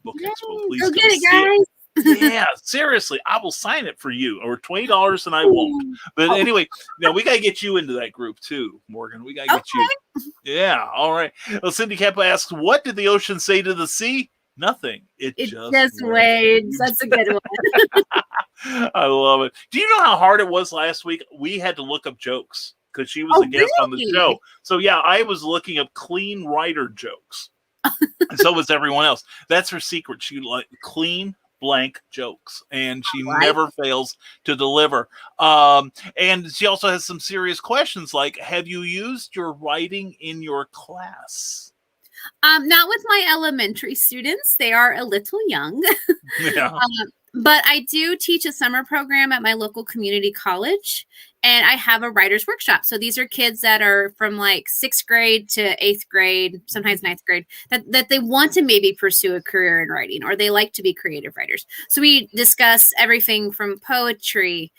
Book Expo. Please go come get it, see guys. it. Yeah, seriously, I will sign it for you, or $20 and I won't. But anyway, we got to get you into that group too, Morgan. We got to get you. Yeah, all right. Well, Cindy Keppa asks, what did the ocean say to the sea? Nothing. It just waves. That's a good one. I love it. Do you know how hard it was last week? We had to look up jokes because she was a guest on the show. So yeah, I was looking up clean writer jokes. And so was everyone else. That's her secret. She like clean blank jokes, and she never fails to deliver. And she also has some serious questions like, have you used your writing in your class? Not with my elementary students. They are a little young. Yeah. But I do teach a summer program at my local community college, and I have a writer's workshop. So these are kids that are from like 6th grade to 8th grade, sometimes 9th grade, that they want to maybe pursue a career in writing, or they like to be creative writers. So we discuss everything from poetry,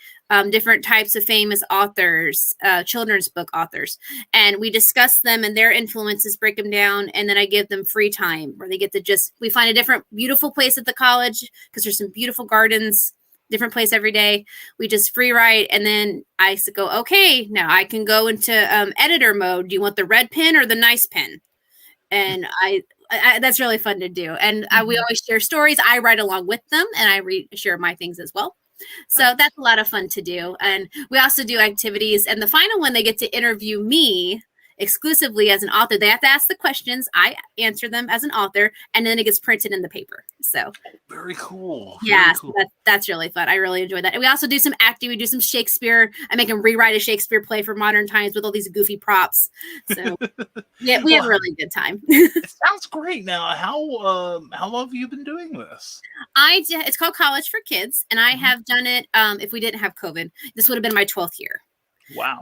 different types of famous authors, children's book authors, and we discuss them and their influences, break them down, and then I give them free time where they get to we find a different beautiful place at the college because there's some beautiful gardens, different place every day. We just free write, and then I go, okay, now I can go into editor mode. Do you want the red pen or the nice pen? And I that's really fun to do. And we always share stories. I write along with them, and I share my things as well. So that's a lot of fun to do. And we also do activities. And the final one, they get to interview me exclusively as an author. They have to ask the questions. I answer them as an author, and then it gets printed in the paper. So very cool. Yeah, cool. That's really fun. I really enjoy that. And we also do some acting. We do some Shakespeare. I make them rewrite a Shakespeare play for modern times with all these goofy props. So yeah, we have a really good time. It sounds great. Now, how long have you been doing this? It's called College for Kids, and I have done it. If we didn't have COVID, this would have been my 12th year. Wow.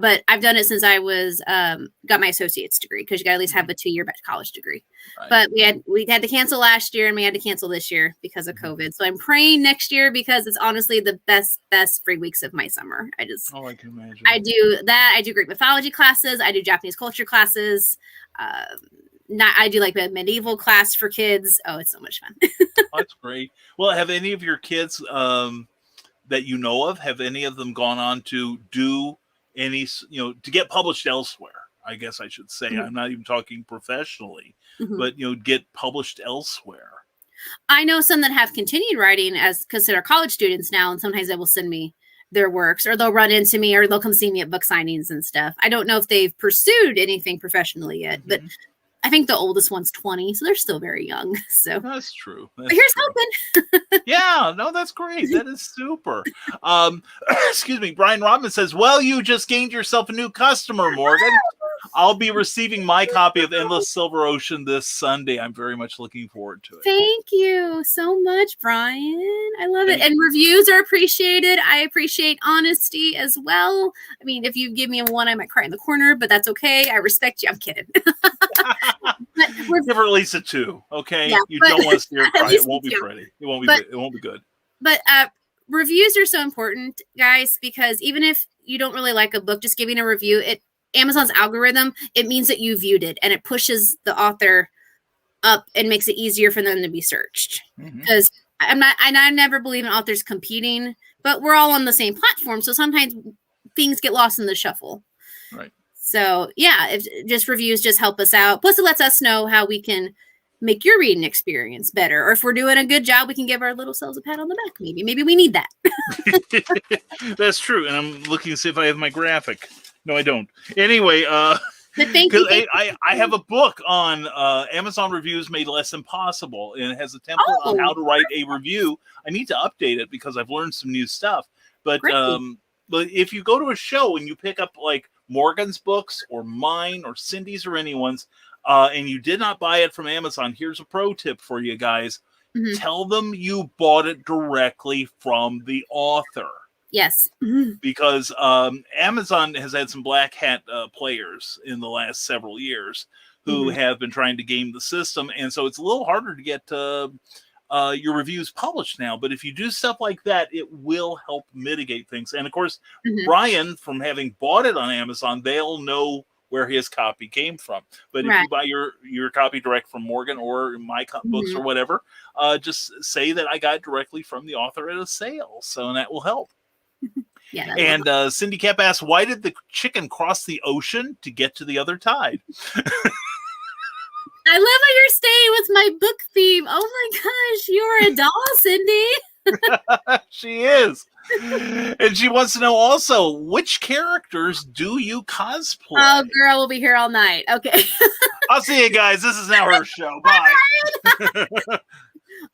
But I've done it since I was got my associate's degree, because you got to at least have a 2-year college degree. Right. But we had to cancel last year, and we had to cancel this year because of COVID. So I'm praying next year, because it's honestly the best 3 weeks of my summer. I can imagine. I do that. I do Greek mythology classes. I do Japanese culture classes. I do like a medieval class for kids. Oh, it's so much fun. That's great. Well, have any of your kids that you know of, have any of them gone on to do any, to get published elsewhere? I guess I should say. I'm not even talking professionally, but, get published elsewhere. I know some that have continued writing because they're college students now, and sometimes they will send me their works, or they'll run into me, or they'll come see me at book signings and stuff. I don't know if they've pursued anything professionally yet, but I think the oldest one's 20, so they're still very young. So That's true. but here's hoping. Yeah, no, that's great. That is super. Excuse me. Brian Rodman says, well, you just gained yourself a new customer, Morgan. I'll be receiving my copy of Endless Silver Ocean this Sunday. I'm very much looking forward to it. Thank you so much, Brian. I love it. And reviews are appreciated. I appreciate honesty as well. I mean, if you give me a 1, I might cry in the corner, but that's okay. I respect you. I'm kidding. Give her at least a 2, okay? Yeah, you don't want to see her cry. It won't be 2. pretty. It won't be good. It won't be good. But reviews are so important, guys, because even if you don't really like a book, just giving a review, Amazon's algorithm, it means that you viewed it, and it pushes the author up and makes it easier for them to be searched. Because I never believe in authors competing, but we're all on the same platform, so sometimes things get lost in the shuffle. Right. So yeah, just reviews just help us out. Plus, it lets us know how we can make your reading experience better, or if we're doing a good job, we can give our little selves a pat on the back. Maybe we need that. That's true. And I'm looking to see if I have my graphic. No, I don't. Anyway, Thank you. I have a book on Amazon Reviews Made Less Impossible, and it has a template on how to write a review. I need to update it because I've learned some new stuff. But if you go to a show and you pick up like Morgan's books or mine or Cindy's or anyone's, and you did not buy it from Amazon, here's a pro tip for you guys. Tell them you bought it directly from the author. Yes. Because Amazon has had some black hat players in the last several years who have been trying to game the system. And so it's a little harder to get your reviews published now. But if you do stuff like that, it will help mitigate things. And of course, Brian, from having bought it on Amazon, they'll know where his copy came from. But if you buy your copy direct from Morgan or my books or whatever, just say that I got it directly from the author at a sale. So that will help. Yeah. And Cindy Cap asks, why did the chicken cross the ocean to get to the other tide? I love how you're staying with my book theme. Oh my gosh, you're a doll, Cindy. She is. And she wants to know also, which characters do you cosplay? Oh, girl, we'll be here all night. Okay. I'll see you guys. This is now her show. Bye.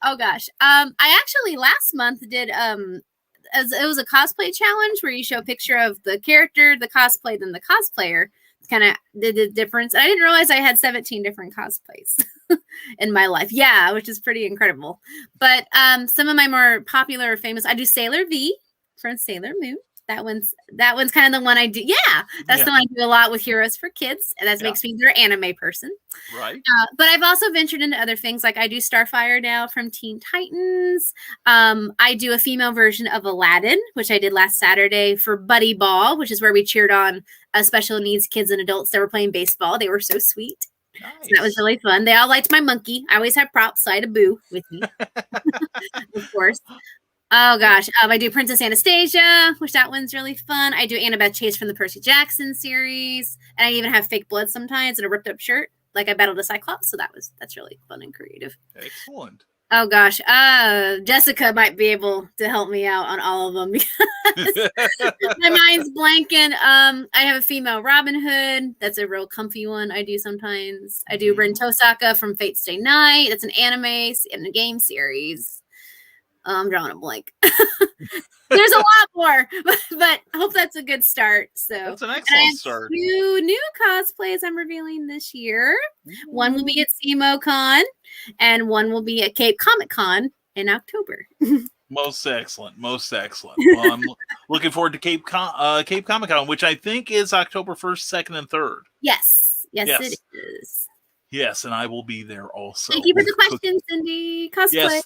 Oh gosh. I actually last month did it was a cosplay challenge where you show a picture of the character, the cosplay, then the cosplayer. Kind of did the difference. I didn't realize I had 17 different cosplays in my life. Yeah, which is pretty incredible. But some of my more popular or famous, I do Sailor V from Sailor Moon. That one's kind of the one I do. Yeah, that's the one I do a lot with Heroes for Kids, and that makes me their anime person. Right. But I've also ventured into other things, like I do Starfire now from Teen Titans. I do a female version of Aladdin, which I did last Saturday for Buddy Ball, which is where we cheered on special needs kids and adults that were playing baseball. They were so sweet. Nice. So that was really fun. They all liked my monkey. I always have props, so I had a Boo with me, of course. Oh gosh, I do Princess Anastasia, which that one's really fun. I do Annabeth Chase from the Percy Jackson series, and I even have fake blood sometimes and a ripped up shirt, like I battled a Cyclops. So that's really fun and creative. Excellent. Oh gosh, Jessica might be able to help me out on all of them because my mind's blanking. I have a female Robin Hood. That's a real comfy one. I do sometimes. I do Rin Tosaka from Fate Stay Night. That's an anime and a game series. I'm drawing a blank. There's a lot more, but I hope that's a good start. So that's an excellent start. 2 new cosplays I'm revealing this year. One will be at CMOCon, and one will be at Cape Comic Con in October. Most excellent. Most excellent. Well, I'm looking forward to Cape Comic Con, which I think is October 1st, 2nd, and 3rd. Yes, it is. Yes, and I will be there also. Thank you for the question, Cindy. Cosplay. Yes.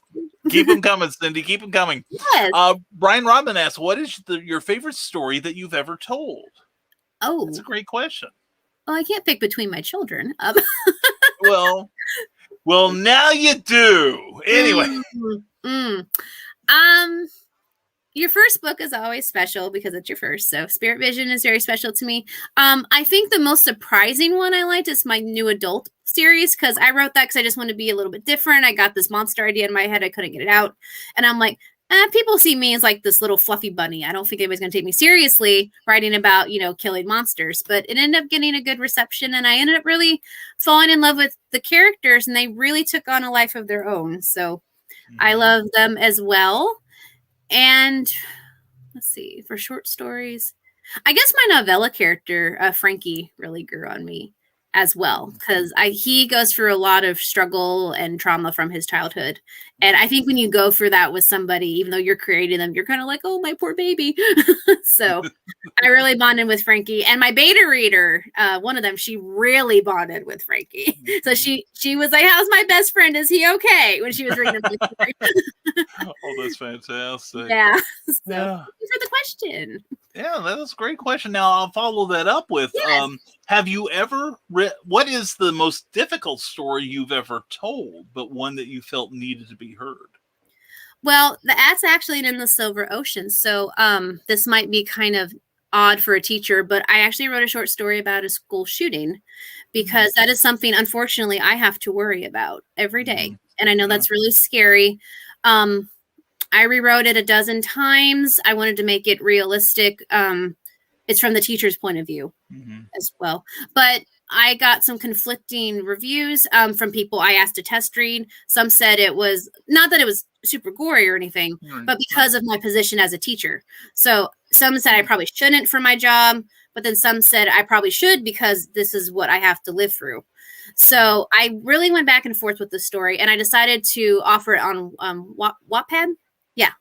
Keep them coming, Cindy. Keep them coming. Yes. Brian Rodman asks, what is your favorite story that you've ever told? Oh. That's a great question. Well, I can't pick between my children. Well, now you do. Anyway. Your first book is always special because it's your first. So Spirit Vision is very special to me. I think the most surprising one I liked is my new adult series, because I wrote that because I just wanted to be a little bit different. I got this monster idea in my head. I couldn't get it out. And I'm like, People see me as like this little fluffy bunny. I don't think anybody's going to take me seriously writing about, killing monsters, but it ended up getting a good reception. And I ended up really falling in love with the characters, and they really took on a life of their own. So I love them as well. And let's see, for short stories, I guess my novella character, Frankie, really grew on me as well, because he goes through a lot of struggle and trauma from his childhood. And I think when you go through that with somebody, even though you're creating them, you're kind of like, oh, my poor baby. So I really bonded with Frankie. And my beta reader, one of them, she really bonded with Frankie. So she was like, how's my best friend? Is he okay? When she was reading my story. Oh, that's fantastic. Yeah. So Yeah. thank you for the question. Yeah, that's a great question. Now I'll follow that up with, Yes. have you ever what is the most difficult story you've ever told, but one that you felt needed to be heard? Well, that's actually in the Silver Ocean. So this might be kind of odd for a teacher, but I actually wrote a short story about a school shooting, because that is something, unfortunately, I have to worry about every day. And I know that's really scary. I rewrote it a dozen times. I wanted to make it realistic. It's from the teacher's point of view as well. But I got some conflicting reviews from people I asked to test read. Some said it was, not that it was super gory or anything, but because of my position as a teacher. So some said I probably shouldn't for my job, but then some said I probably should because this is what I have to live through. So I really went back and forth with the story, and I decided to offer it on Wattpad. Yeah.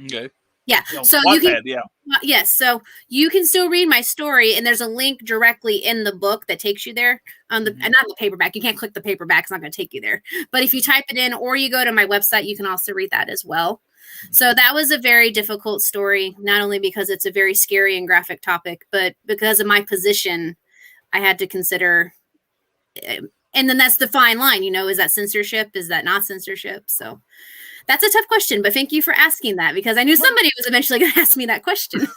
Okay. Yeah. No, So Wattpad, you can, yeah. yes. So you can still read my story, and there's a link directly in the book that takes you there. And not the paperback. You can't click the paperback; it's not going to take you there. But if you type it in, or you go to my website, you can also read that as well. So that was a very difficult story, not only because it's a very scary and graphic topic, but because of my position, I had to consider. And then that's the fine line, is that censorship? Is that not censorship? So that's a tough question, but thank you for asking that, because I knew somebody was eventually going to ask me that question.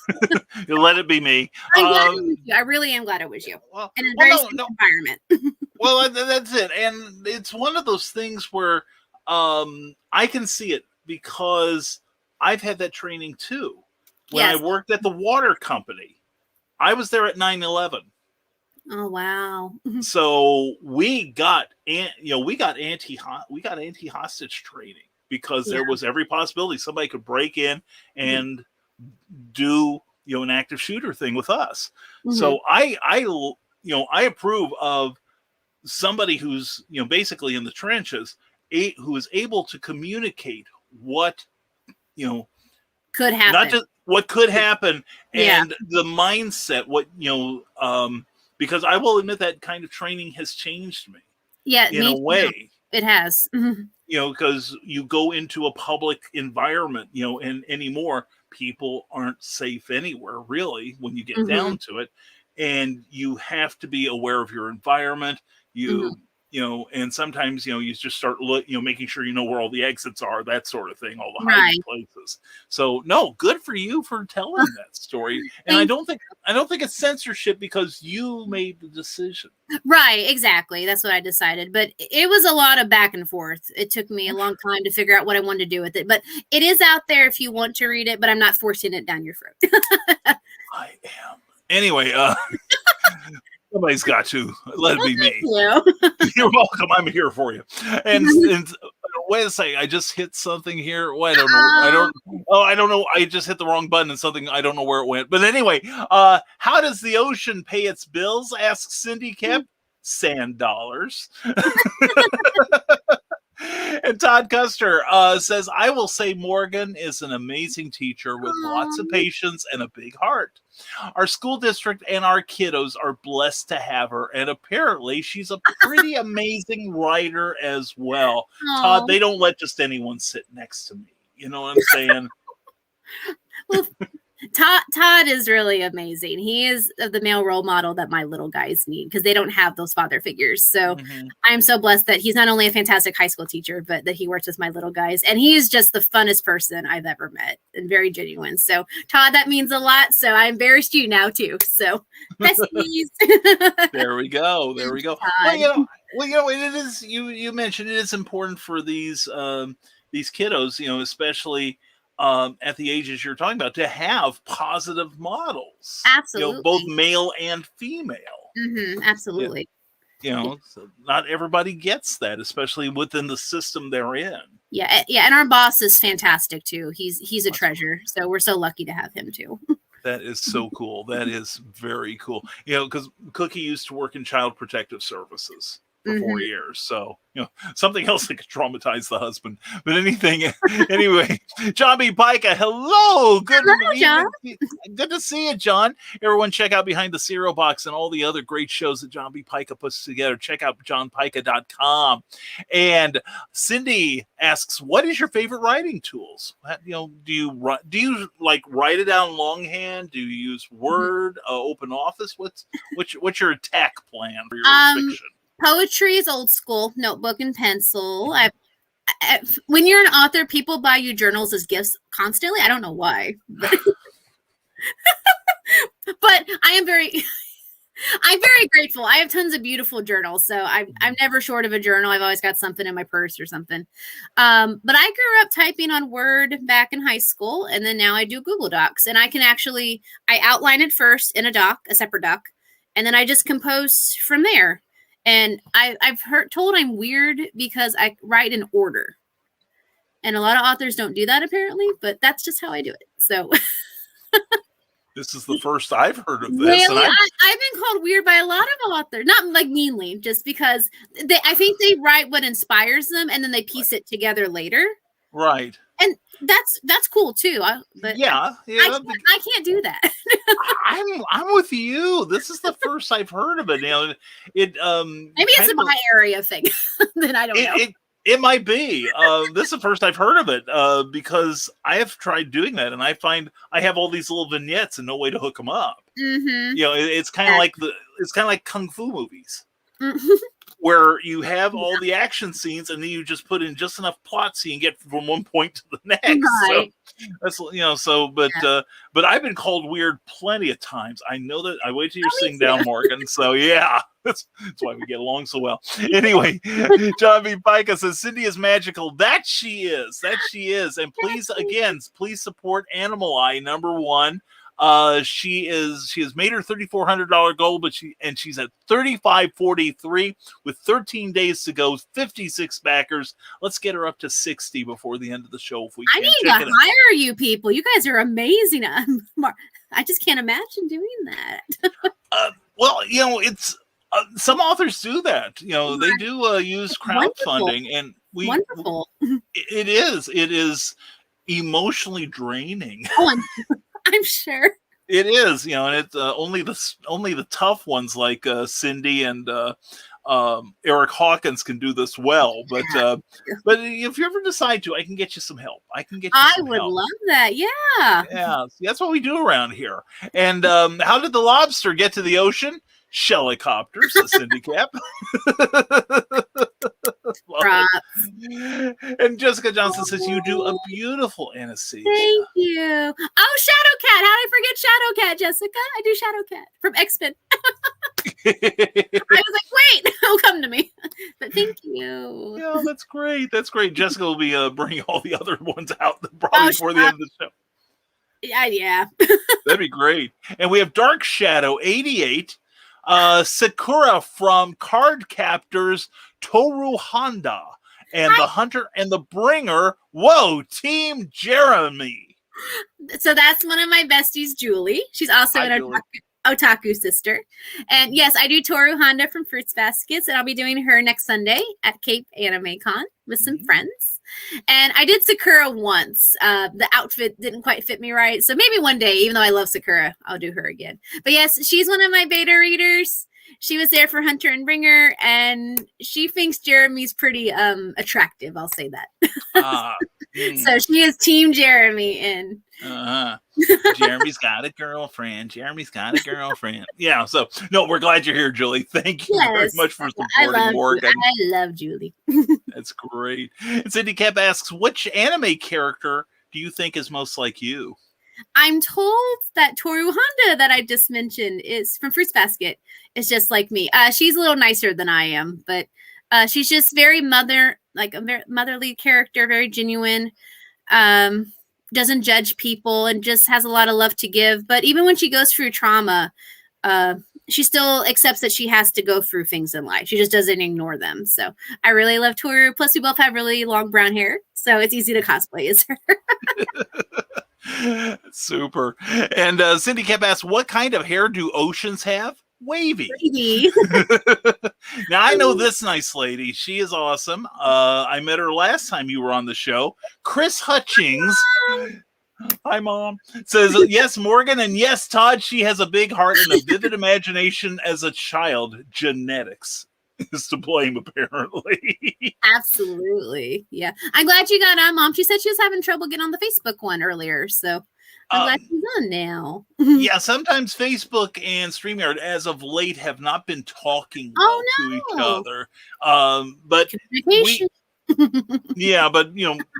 You let it be me. I'm glad it was you. I really am glad it was you. Well, In a very safe environment. well, that's it. And it's one of those things where I can see it because I've had that training too. When I worked at the water company, I was there at 9/11. Oh, wow. So we got anti-hostage training, because there was every possibility somebody could break in and do an active shooter thing with us. So I approve of somebody who's basically in the trenches, who is able to communicate what could happen. not just what could happen, and the mindset, because I will admit that kind of training has changed me. Yeah, in a way. It has. Because you go into a public environment, and anymore, people aren't safe anywhere, really, when you get down to it. And you have to be aware of your environment. And sometimes, you just start making sure where all the exits are, that sort of thing, all the hiding places. So no, good for you for telling that story. And I don't think it's censorship, because you made the decision. Right, exactly. That's what I decided. But it was a lot of back and forth. It took me a long time to figure out what I wanted to do with it. But it is out there if you want to read it, but I'm not forcing it down your throat. I am. Anyway, somebody's got to let it be me. You're welcome. I'm here for you. And wait a second, I just hit something here. Well, I don't know. I don't know. I just hit the wrong button and something. I don't know where it went. But anyway, how does the ocean pay its bills? Asks Cindy Kemp. Sand dollars. And Todd Custer says, I will say Morgan is an amazing teacher with lots of patience and a big heart. Our school district and our kiddos are blessed to have her, and apparently she's a pretty amazing writer as well. Aww. Todd, they don't let just anyone sit next to me. You know what I'm saying? Well, Todd is really amazing. He is the male role model that my little guys need, because they don't have those father figures. So I'm so blessed that he's not only a fantastic high school teacher, but that he works with my little guys. And he's just the funnest person I've ever met, and very genuine. So Todd, that means a lot. So I embarrassed you now too. So besties. There we go. There we go. Well, it is, you mentioned it is important for these kiddos, especially at the ages you're talking about to have positive models. Absolutely. Both male and female. Absolutely. So not everybody gets that, especially within the system they're in. Yeah, and our boss is fantastic too. He's a treasure. So we're so lucky to have him too. That is so cool. That is very cool. Because Cookie used to work in Child Protective Services for 4 years. So, something else that could traumatize the husband. But anyway, John B. Pica, hello. Hello, John. Good to see you, John. Everyone check out Behind the Cereal Box and all the other great shows that John B. Pica puts together. Check out johnpica.com. And Cindy asks, what is your favorite writing tools? Do you like write it down longhand? Do you use Word, Open Office? What's your attack plan for your fiction? Poetry is old school, notebook and pencil. When you're an author, people buy you journals as gifts constantly. I don't know why, but I'm very grateful. I have tons of beautiful journals, so I'm never short of a journal. I've always got something in my purse or something. But I grew up typing on Word back in high school, and then now I do Google Docs, and I outline it first in a separate doc, and then I just compose from there. And I've told I'm weird because I write in order. And a lot of authors don't do that apparently, but that's just how I do it. So this is the first I've heard of this. Really? I've been called weird by a lot of authors, not like meanly, just because I think they write what inspires them and then they piece it together later. Right. And that's cool too. But I can't do that. I'm with you. This is the first I've heard of it. Maybe it's a my area thing. Then I don't know. It might be. This is the first I've heard of it because I have tried doing that, and I find I have all these little vignettes and no way to hook them up. It's kind of like kung fu movies. Where you have all the action scenes and then you just put in just enough plot so you can get from one point to the next. Right. So that's but I've been called weird plenty of times. I know that. I wait till you're sitting down, Morgan. So yeah, that's why we get along so well. Anyway, John B. Pica says Cindy is magical. That she is. And please support Animal Eye #1. She has made her $3,400 goal, but she's at $3,543 with 13 days to go, 56 backers. Let's get her up to 60 before the end of the show if we can. I need to hire you people. You guys are amazing. I just can't imagine doing that. It's some authors do that. They do use crowdfunding, and wonderful. It is emotionally draining. Oh, I'm sure it is, and it's only the tough ones like Cindy and Eric Hawkins can do this well. But if you ever decide to, I can get you some help. I would love that. Yeah. That's what we do around here. And how did the lobster get to the ocean? Shellicopter, says Cindy Cap. And Jessica Johnson says you do a beautiful Anastasia. Thank you. Oh, Shadowcat. How did I forget Shadowcat, Jessica? I do Shadowcat from X-Men. I was like, wait, it'll come to me. But thank you. Yeah, that's great. Jessica will be bringing all the other ones out probably before the end of the show. Yeah. That'd be great. And we have Dark Shadow 88. Sakura from Card Captors Toru Honda, and the Hunter and the Bringer. Whoa, Team Jeremy. So that's one of my besties, Julie. She's also an otaku sister. And yes, I do Toru Honda from Fruits Baskets, and I'll be doing her next Sunday at Cape Anime Con with some friends. And I did Sakura once. The outfit didn't quite fit me right. So maybe one day, even though I love Sakura, I'll do her again. But yes, she's one of my beta readers. She was there for Hunter and Bringer, and she thinks Jeremy's pretty attractive. I'll say that. So she is Team Jeremy in. Jeremy's got a girlfriend. Yeah. So no, we're glad you're here, Julie. Thank you very much for supporting Morgan. I love Julie. That's great. And Cindy Cap asks, which anime character do you think is most like you? I'm told that Toru Honda that I just mentioned is from Fruits Basket is just like me. She's a little nicer than I am, but she's just very motherly character, very genuine. doesn't judge people and just has a lot of love to give. But even when she goes through trauma, she still accepts that she has to go through things in life. She just doesn't ignore them. So I really love Toru. Plus, we both have really long brown hair, so it's easy to cosplay as her. Super. And Cindy kept asking, what kind of hair do oceans have? Wavy. Now, I know this nice lady. She is awesome. I met her last time you were on the show. Chris Hutchings. Hi, Mom. Says, yes, Morgan, and yes, Todd, she has a big heart and a vivid imagination as a child. Genetics is to blame, apparently. Absolutely. Yeah. I'm glad you got on, Mom. She said she was having trouble getting on the Facebook one earlier, so I'm glad she's on now. Yeah, sometimes Facebook and StreamYard, as of late, have not been talking well to each other. But yeah, but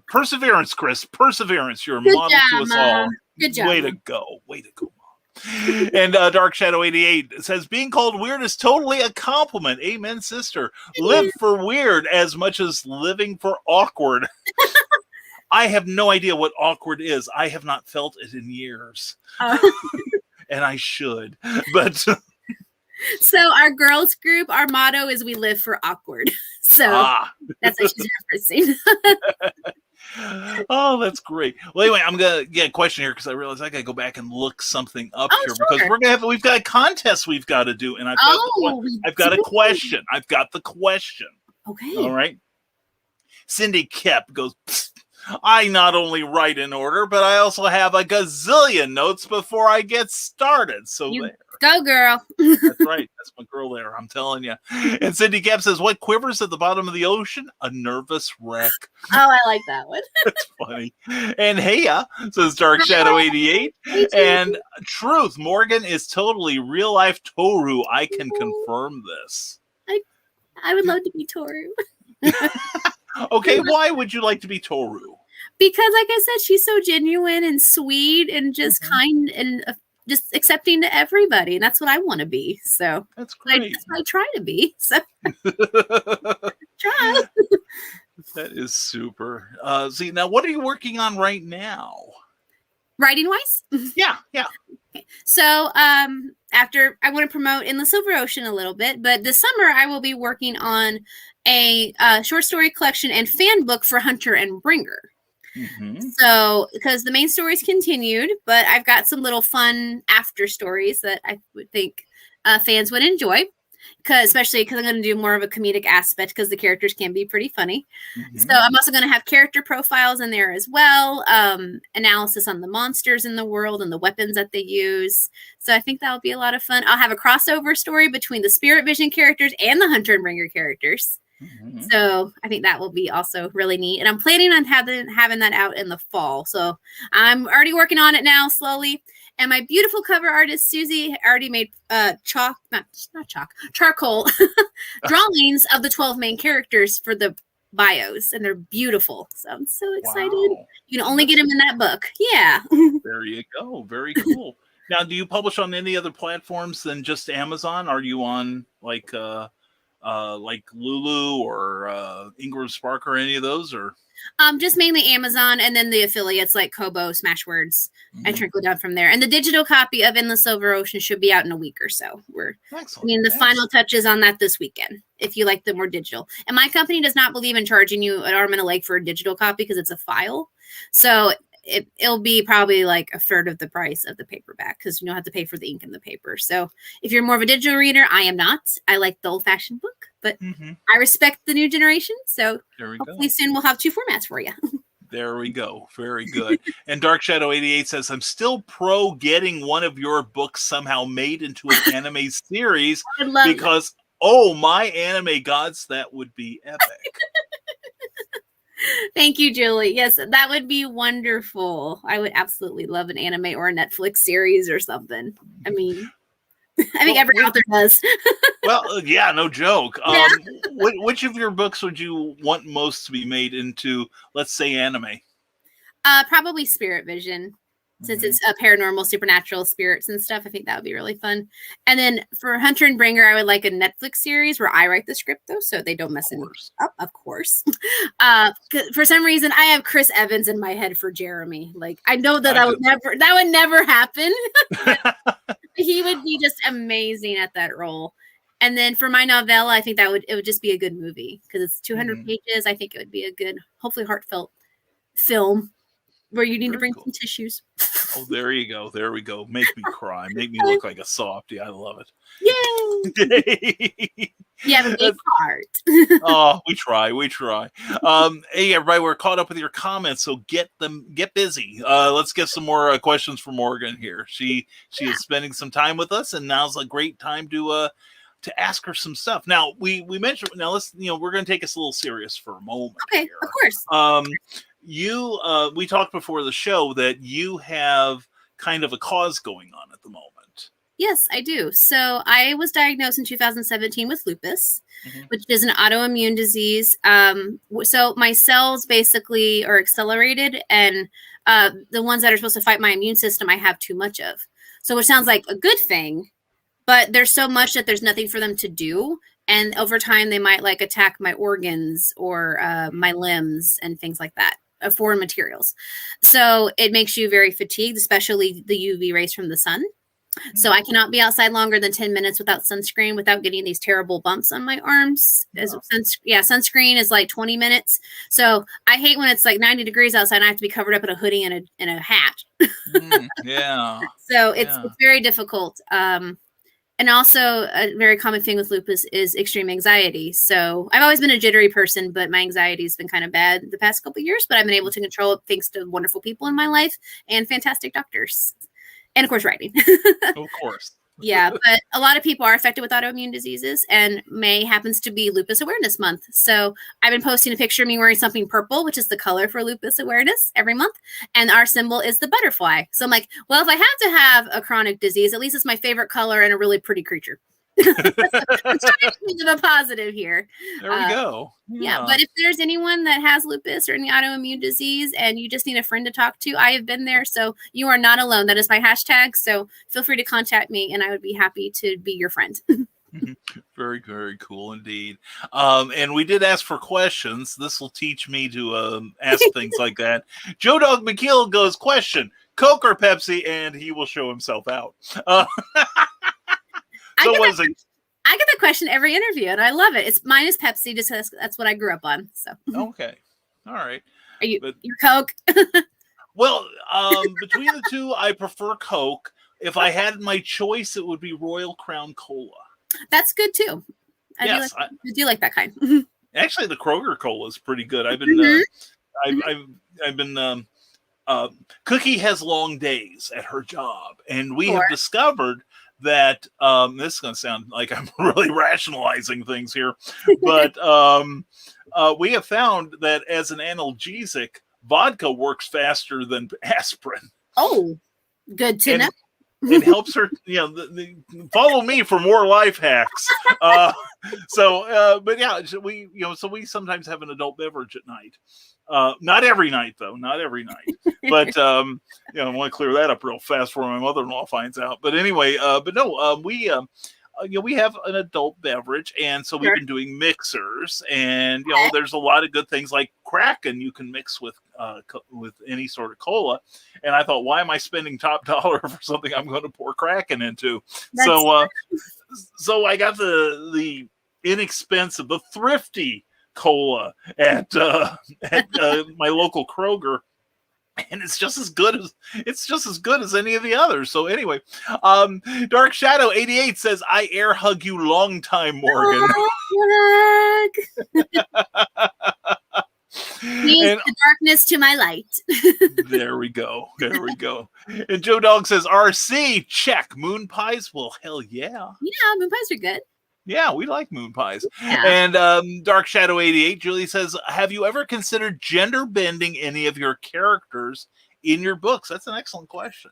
perseverance, Chris. Perseverance. You're a model to us all. Good job. Way to go. Way to go, Mom. And Dark Shadow 88 says, being called weird is totally a compliment. Amen, sister. Live for weird as much as living for awkward. I have no idea what awkward is. I have not felt it in years. And I should. But so our girls group, our motto is we live for awkward. So that's what she's referencing. Oh, that's great. Well, anyway, I'm gonna get a question here because I realize I gotta go back and look something up here because we've got a contest we've got to do, and I've got a question. I've got the question. Okay. All right. Cindy Kep goes, I not only write in order, but I also have a gazillion notes before I get started. So there. Go, girl. That's right. That's my girl there. I'm telling you. And Cindy Kep says, what quivers at the bottom of the ocean? A nervous wreck. Oh, I like that one. That's funny. And Heya says Dark Shadow 88. And truth, Morgan is totally real life Toru. I can confirm this. I would love to be Toru. Okay, why would you like to be Toru? Because, like I said, she's so genuine and sweet and just kind and just accepting to everybody. And that's what I want to be. So that's great. That's what I try to be. So try. That is super. See, now what are you working on right now? Writing wise? Yeah. Okay. So after I want to promote In the Silver Ocean a little bit, but this summer I will be working on a short story collection and fan book for Hunter and Bringer. Mm-hmm. So, because the main story's continued, but I've got some little fun after stories that I would think fans would enjoy. Especially because I'm going to do more of a comedic aspect because the characters can be pretty funny. Mm-hmm. So I'm also going to have character profiles in there as well. Analysis on the monsters in the world and the weapons that they use. So I think that'll be a lot of fun. I'll have a crossover story between the Spirit Vision characters and the Hunter and Bringer characters. Mm-hmm. So I think that will be also really neat. And I'm planning on having that out in the fall. So I'm already working on it now slowly. And my beautiful cover artist, Susie, already made charcoal drawings of the 12 main characters for the bios. And they're beautiful. So I'm so excited. Wow. You can only get them in that book. Yeah. There you go. Very cool. Now, do you publish on any other platforms than just Amazon? Are you on like Lulu or Ingram Spark or any of those, or just mainly Amazon, and then the affiliates like Kobo, Smashwords, and trickle down from there. And the digital copy of In the Silver Ocean should be out in a week or so. The final touches on that this weekend, if you like the more digital. And my company does not believe in charging you an arm and a leg for a digital copy because it's a file. So it'll be probably like a third of the price of the paperback because you don't have to pay for the ink and the paper. So if you're more of a digital reader, I am not. I like the old-fashioned book, but I respect the new generation. So hopefully soon we'll have two formats for you. There we go. Very good. And Dark Shadow 88 says, I'm still pro getting one of your books somehow made into an anime series because, my anime gods, that would be epic. Thank you, Julie. Yes, that would be wonderful. I would absolutely love an anime or a Netflix series or something. I mean, I think every author does. Well, yeah, no joke. Which of your books would you want most to be made into, let's say, anime? Probably Spirit Vision. since it's a paranormal, supernatural spirits and stuff. I think that would be really fun. And then for Hunter and Bringer, I would like a Netflix series where I write the script though, so they don't mess anything up. Of course. For some reason, I have Chris Evans in my head for Jeremy. Like I know that that would never happen. He would be just amazing at that role. And then for my novella, I think it would just be a good movie because it's 200 pages. I think it would be a good, hopefully heartfelt film where you need to bring some tissues. Oh, there you go. There we go. Make me cry. Make me look like a softie. I love it. Yay! You have a big heart. Oh, we try. Hey, everybody, we're caught up with your comments, so get busy. Let's get some more questions from Morgan here. She is spending some time with us, and now's a great time to ask her some stuff. Now, we mentioned. Now, let's we're going to take us a little serious for a moment. Okay, here. Of course. We talked before the show that you have kind of a cause going on at the moment. Yes, I do. So I was diagnosed in 2017 with lupus, which is an autoimmune disease. So my cells basically are accelerated, and the ones that are supposed to fight my immune system, I have too much of. So which sounds like a good thing, but there's so much that there's nothing for them to do. And over time, they might like attack my organs or my limbs and things like that, foreign materials. So it makes you very fatigued, especially the UV rays from the sun. So I cannot be outside longer than 10 minutes without sunscreen, without getting these terrible bumps on my arms. Sunscreen is like 20 minutes. So I hate when it's like 90 degrees outside and I have to be covered up in a hoodie and a hat. So it's very difficult. And also a very common thing with lupus is extreme anxiety. So I've always been a jittery person, but my anxiety has been kind of bad the past couple of years, but I've been able to control it thanks to wonderful people in my life and fantastic doctors. And of course, writing. Of course. Yeah, but a lot of people are affected with autoimmune diseases, and May happens to be Lupus Awareness Month. So I've been posting a picture of me wearing something purple, which is the color for lupus awareness every month. And our symbol is the butterfly. So I'm like, well, if I have to have a chronic disease, at least it's my favorite color and a really pretty creature. I'm trying to think of a positive here. There we go. Yeah, but if there's anyone that has lupus or any autoimmune disease and you just need a friend to talk to, I have been there. So you are not alone. That is my hashtag. So feel free to contact me and I would be happy to be your friend. Very, very cool indeed. And we did ask for questions. This will teach me to ask things like that. Joe Dog McKeel goes, question, Coke or Pepsi? And he will show himself out. So what is it? I get that question every interview, and I love it. Mine is Pepsi, just that's what I grew up on. So okay, all right. Are you your Coke? Well, between the two, I prefer Coke. If I had my choice, it would be Royal Crown Cola. That's good too. I do like that kind. Actually, the Kroger Cola is pretty good. I've been, I've been. Cookie has long days at her job, and we have discovered that this is going to sound like I'm really rationalizing things here, but we have found that as an analgesic, vodka works faster than aspirin. Oh, good to know. It helps her, follow me for more life hacks. But yeah, so we sometimes have an adult beverage at night. Not every night, though. Not every night. But, I want to clear that up real fast before my mother-in-law finds out. But anyway, we have an adult beverage, and so we've been doing mixers, and there's a lot of good things like Kraken you can mix with any sort of cola. And I thought, why am I spending top dollar for something I'm going to pour Kraken into? So I got the inexpensive, the thrifty cola at my local Kroger, and it's just as good as any of the others. So anyway, Dark Shadow 88 says, I air hug you long time, Morgan. Means the darkness to my light. There we go. And Joe Dog says, RC, check. Moon pies? Well, hell yeah. Yeah, moon pies are good. Yeah, we like moon pies. Yeah. And Dark Shadow 88, Julie says, have you ever considered gender bending any of your characters in your books? That's an excellent question.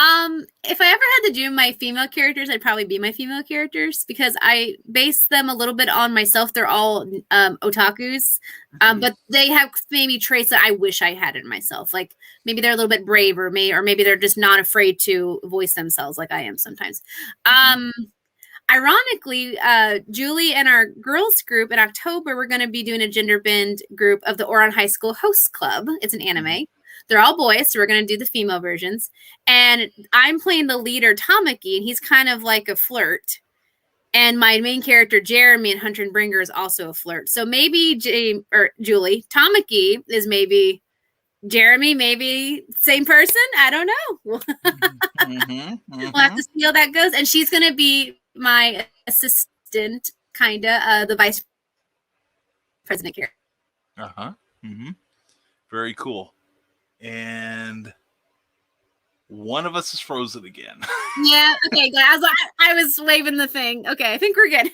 If I ever had to do my female characters, I'd probably be my female characters because I base them a little bit on myself. They're all otakus, but they have maybe traits that I wish I had in myself. Like maybe they're a little bit brave, or maybe they're just not afraid to voice themselves, like I am sometimes. Ironically, Julie and our girls group in October, we're going to be doing a gender bend group of the Oron High School Host Club. It's an anime. They're all boys, so we're going to do the female versions. And I'm playing the leader, Tamaki, and he's kind of like a flirt. And my main character, Jeremy, in Hunter and Bringer is also a flirt. So maybe Julie, Tamaki is maybe Jeremy, maybe same person. I don't know. We'll have to see how that goes. And she's going to be my assistant, kind of, the vice president character. Very cool. And one of us is frozen again. Yeah. Okay. Good. I was waving the thing. Okay. I think we're good.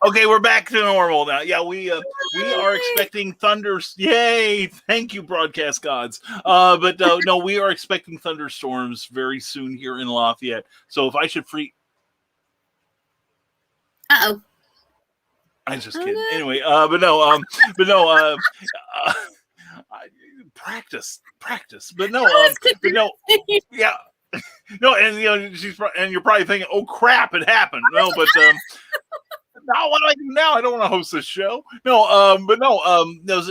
Okay. We're back to normal now. Yeah. We are expecting thunders. Yay. Thank you, broadcast gods. But no, we are expecting thunderstorms very soon here in Lafayette. So if I should Uh-oh. I'm just kidding. Anyway, practice. But no, yeah. No, and and you're probably thinking, "Oh crap, it happened." No, but now what do I do now? I don't want to host this show. No,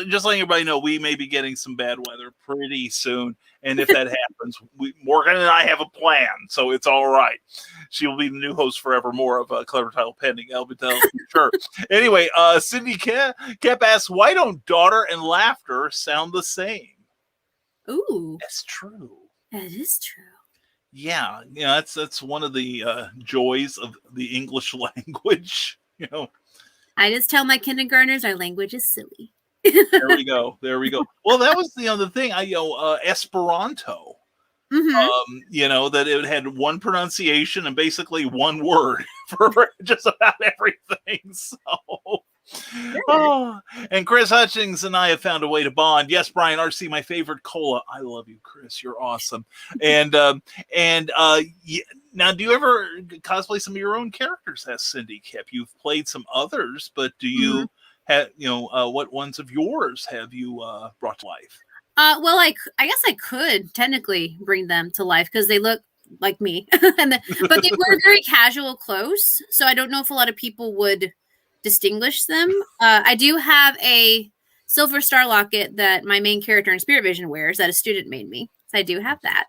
just letting everybody know, we may be getting some bad weather pretty soon, and if that happens, Morgan and I have a plan, so it's all right. She will be the new host forevermore of Clever Title Pending. I'll be telling you, sure. Anyway, Cindy Kep asks, "Why don't daughter and laughter sound the same?" Ooh, that's true. That is true. Yeah, that's one of the joys of the English language. I just tell my kindergartners our language is silly. There we go. Well, that was the other thing. Esperanto. That it had one pronunciation and basically one word for just about everything. So. And Chris Hutchings and I have found a way to bond. Yes, Brian RC, my favorite cola. I love you, Chris. You're awesome. And now, do you ever cosplay some of your own characters? As Cindy Kep, you've played some others, but do you have what ones of yours have you brought to life? Well, I guess I could technically bring them to life because they look like me, but they wear very casual clothes, so I don't know if a lot of people would distinguish them. I do have a silver star locket that my main character in Spirit Vision wears that a student made me. So I do have that.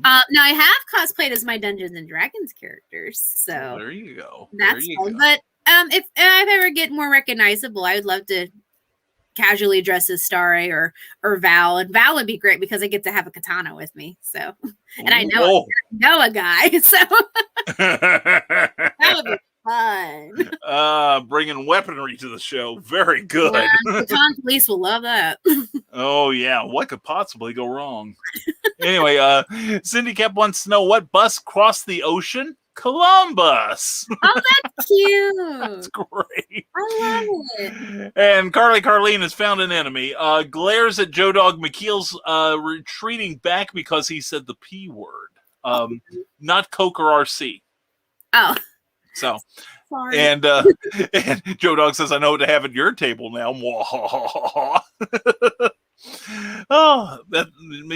Now I have cosplayed as my Dungeons and Dragons characters. So there you go. That's fun. But if I ever get more recognizable, I would love to casually dress as Starry or Val. And Val would be great because I get to have a katana with me. So, and I know a guy. So that would be fun. Bringing weaponry to the show. Very good. Yeah, the Con Police will love that. Oh, yeah. What could possibly go wrong? Anyway, Cindy Kep wants to know, what bus crossed the ocean? Columbus. Oh, that's cute. That's great. I love it. And Carleen has found an enemy. Glares at Joe Dog McKeel's retreating back because he said the P word. Not Coke or RC. Oh. So, sorry. And Joe Dog says, "I know what to have at your table now."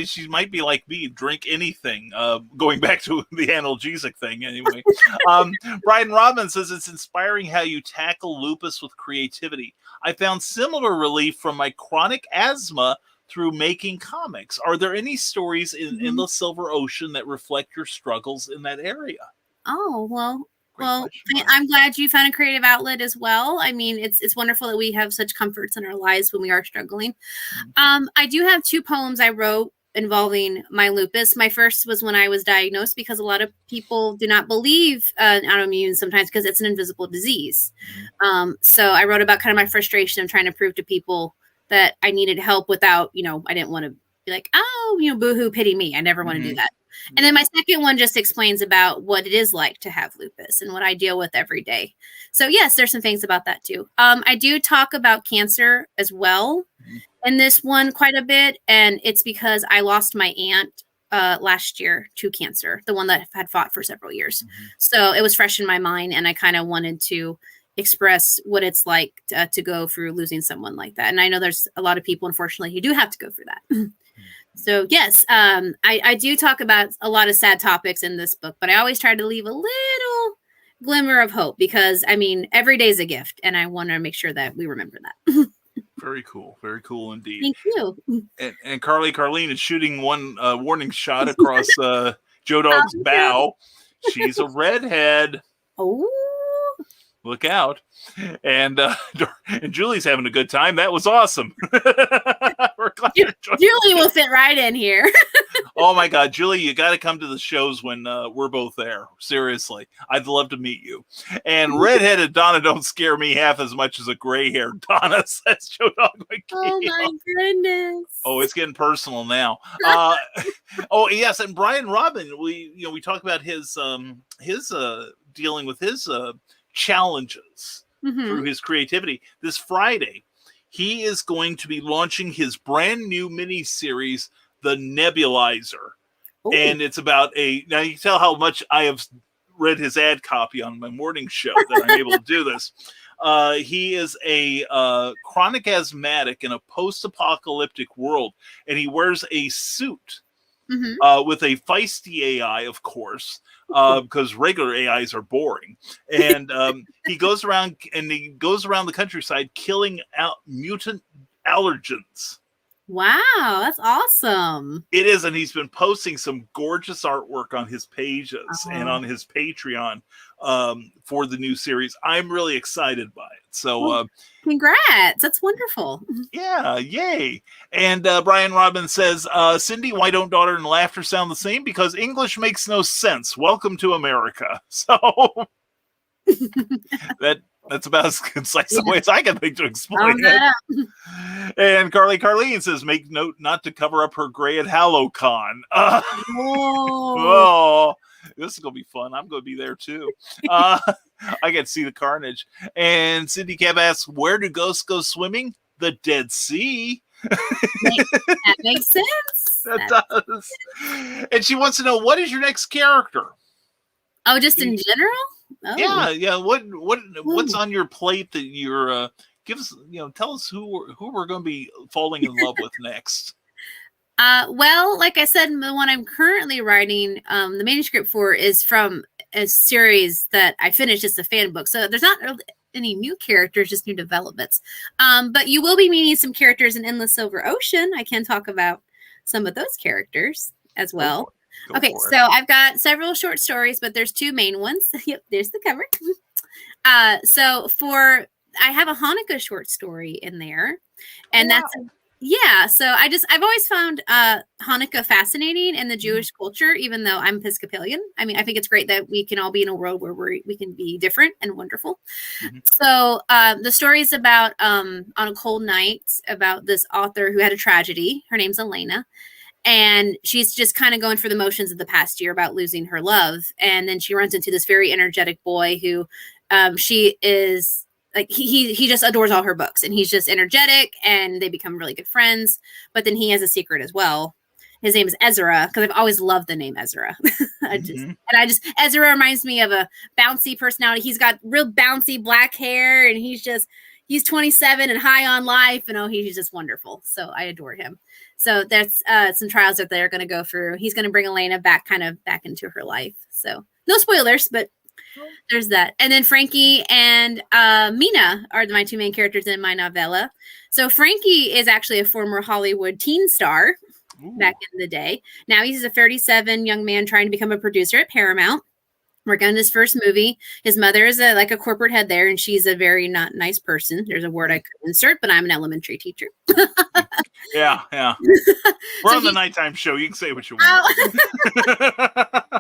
She might be like me, drink anything. Going back to the analgesic thing, anyway. Brian Robbins says, "It's inspiring how you tackle lupus with creativity. I found similar relief from my chronic asthma through making comics. Are there any stories in the Silver Ocean that reflect your struggles in that area?" Oh, well, I'm glad you found a creative outlet as well. I mean, it's wonderful that we have such comforts in our lives when we are struggling. I do have 2 poems I wrote involving my lupus. My first was when I was diagnosed, because a lot of people do not believe in autoimmune sometimes because it's an invisible disease. So I wrote about kind of my frustration of trying to prove to people that I needed help without, I didn't want to be like, oh, boohoo, pity me. I never want to do that. And then my second one just explains about what it is like to have lupus and what I deal with every day. So yes, there's some things about that too. I do talk about cancer as well in this one quite a bit. And it's because I lost my aunt last year to cancer, the one that had fought for several years. So it was fresh in my mind, and I kind of wanted to express what it's like to go through losing someone like that. And I know there's a lot of people, unfortunately, who do have to go through that. So yes, I do talk about a lot of sad topics in this book, but I always try to leave a little glimmer of hope because, I mean, every day is a gift, and I want to make sure that we remember that. Very cool indeed. Thank you. And Carleen is shooting one warning shot across Joe Dog's bow. She's a redhead. Oh, look out. And Julie's having a good time. That was awesome. We're glad you're joining. Julie will fit right in here. Oh my God, Julie, you got to come to the shows when we're both there. Seriously, I'd love to meet you. And redheaded Donna don't scare me half as much as a gray-haired Donna, says Joe Dog. Oh my goodness. Oh, it's getting personal now. Oh yes, and Brian Robin, we talk about his dealing with his challenges through his creativity. This Friday, he is going to be launching his brand new mini series, The Nebulizer. Ooh. And it's about now you can tell how much I have read his ad copy on my morning show that I'm able to do this. He is a chronic asthmatic in a post-apocalyptic world, and he wears a suit with a feisty AI, of course, because regular AIs are boring. And he goes around the countryside killing out mutant allergens. Wow, that's awesome. It is, and he's been posting some gorgeous artwork on his pages and on his Patreon for the new series. I'm really excited by it. So congrats. That's wonderful. Yeah, yay. And Brian Robbins says, Cindy, why don't daughter and laughter sound the same? Because English makes no sense. Welcome to America. So that's about as concise a way as I can think to explain it. And Carleen says, make note not to cover up her gray at HalloCon. Oh, this is going to be fun. I'm going to be there too. I get to see the carnage. And Cindy Cab asks, where do ghosts go swimming? The Dead Sea. That makes sense. That does. And she wants to know, what is your next character? Oh, just in general? Oh. Yeah. What's on your plate that you're give us? Tell us who we're going to be falling in love with next. Well, like I said, the one I'm currently writing, the manuscript for is from a series that I finished. It's a fan book, so there's not really any new characters, just new developments. But you will be meeting some characters in Endless Silver Ocean. I can talk about some of those characters as well. Okay, so I've got several short stories, but there's two main ones. Yep, there's the cover. I have a Hanukkah short story in there, and so I've always found Hanukkah fascinating in the Jewish culture, even though I'm Episcopalian. I mean, I think it's great that we can all be in a world where we can be different and wonderful. So the story is about on a cold night about this author who had a tragedy. Her name's Elena. And she's just kind of going through the motions of the past year about losing her love. And then she runs into this very energetic boy who she is like, he just adores all her books, and he's just energetic, and they become really good friends. But then he has a secret as well. His name is Ezra, because I've always loved the name Ezra. Ezra reminds me of a bouncy personality. He's got real bouncy black hair, and he's 27 and high on life, and he's just wonderful. So I adore him. So there's some trials that they're going to go through. He's going to bring Elena back into her life. So no spoilers, but there's that. And then Frankie and Mina are my two main characters in my novella. So Frankie is actually a former Hollywood teen star back in the day. Now he's a 37 young man trying to become a producer at Paramount. Working on his first movie. His mother is a corporate head there, and she's a very not nice person. There's a word I could insert, but I'm an elementary teacher. Yeah. We're on the nighttime show. You can say what you want.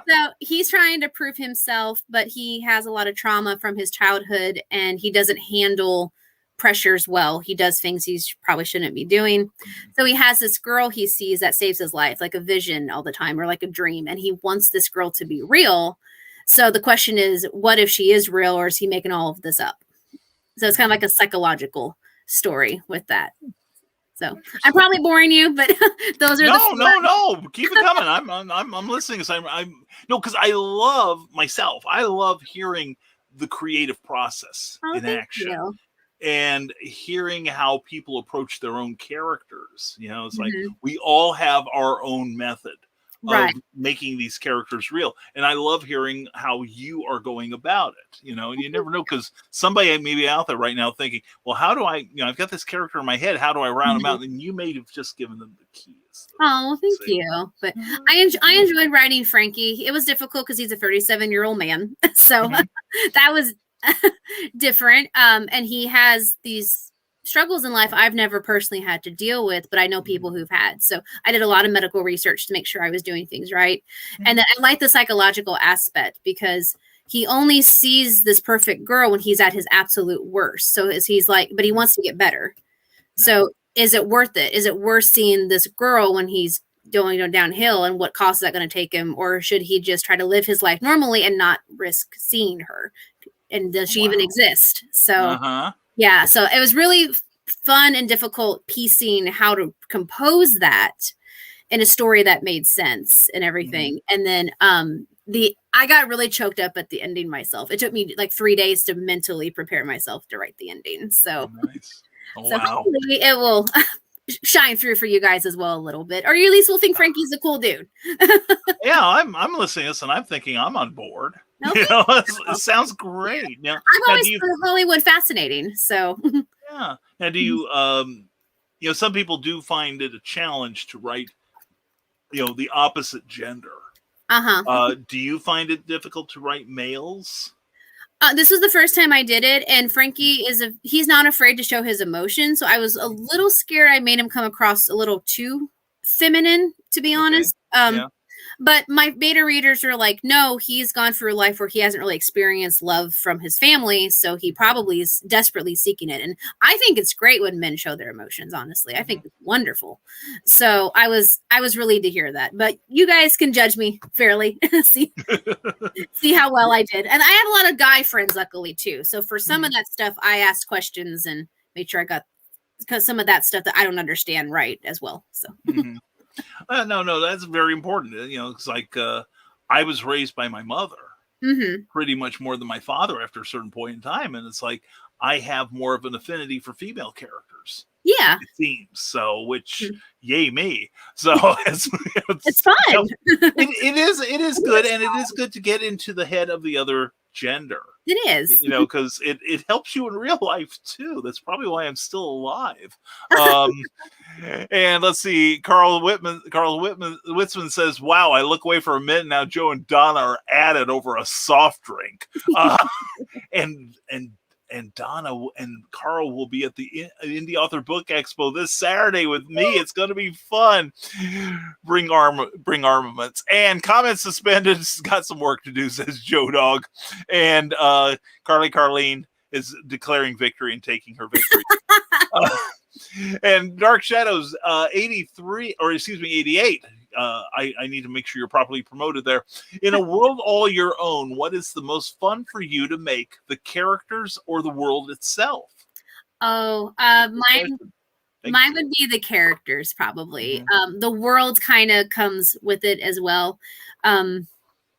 So he's trying to prove himself, but he has a lot of trauma from his childhood, and he doesn't handle pressures well. He does things he probably shouldn't be doing. So he has this girl he sees that saves his life, like a vision all the time, or like a dream, and he wants this girl to be real. So the question is, what if she is real, or is he making all of this up? So it's kind of like a psychological story with that. So I'm probably boring you, but those are no. Keep it coming. I'm listening. So because I love myself. I love hearing the creative process in thank action. you. And hearing how people approach their own characters. It's like Mhm. we all have our own method Right. of making these characters real. And I love hearing how you are going about it, and you never know, because somebody may be out there right now thinking, well, how do I, I've got this character in my head. How do I round them out? And you may have just given them the keys. Oh, thank you. But I enjoyed writing Frankie. It was difficult because he's a 37-year-old man. So that was different. And he has these struggles in life I've never personally had to deal with, but I know people who've had. So I did a lot of medical research to make sure I was doing things right. And then I like the psychological aspect because he only sees this perfect girl when he's at his absolute worst. So he's like, but he wants to get better. So is it worth it? Is it worth seeing this girl when he's going downhill, and what cost is that going to take him? Or should he just try to live his life normally and not risk seeing her? And does she even exist? So yeah, so it was really fun and difficult piecing how to compose that in a story that made sense and everything. And then I got really choked up at the ending myself. It took me like 3 days to mentally prepare myself to write the ending. So, nice. Hopefully it will shine through for you guys as well a little bit, or you at least will think Frankie's a cool dude. Yeah, I'm listening to this and I'm thinking I'm on board. It sounds great. Now, I've always found Hollywood fascinating. So yeah. Now, do you some people do find it a challenge to write, the opposite gender. Do you find it difficult to write males? This was the first time I did it, and Frankie he's not afraid to show his emotions. So I was a little scared I made him come across a little too feminine, to be honest. But my beta readers are like, no, he's gone through a life where he hasn't really experienced love from his family, so he probably is desperately seeking it. And I think it's great when men show their emotions, honestly. I think it's wonderful. So I was relieved to hear that. But you guys can judge me fairly. see how well I did. And I had a lot of guy friends, luckily, too. So for some of that stuff, I asked questions and made sure I got, because some of that stuff that I don't understand right as well. So no, that's very important. It's like I was raised by my mother pretty much more than my father after a certain point in time. And it's like I have more of an affinity for female characters. Yeah. It seems so, which yay me. So it's fun. It is good. And it is good to get into the head of the other gender. It is. Because it helps you in real life too. That's probably why I'm still alive. And let's see, Carl Witzman says, wow, I look away for a minute now. Joe and Donna are at it over a soft drink. And Donna and Carl will be at the Indie Author Book Expo this Saturday with me. It's going to be fun. Bring armaments. And comment suspended. Got some work to do, says Joe Dog. And Carlene is declaring victory and taking her victory. And Dark Shadows 88. I need to make sure you're properly promoted there. In a world all your own, what is the most fun for you to make? The characters or the world itself? Oh, mine would be the characters, probably. The world kind of comes with it as well.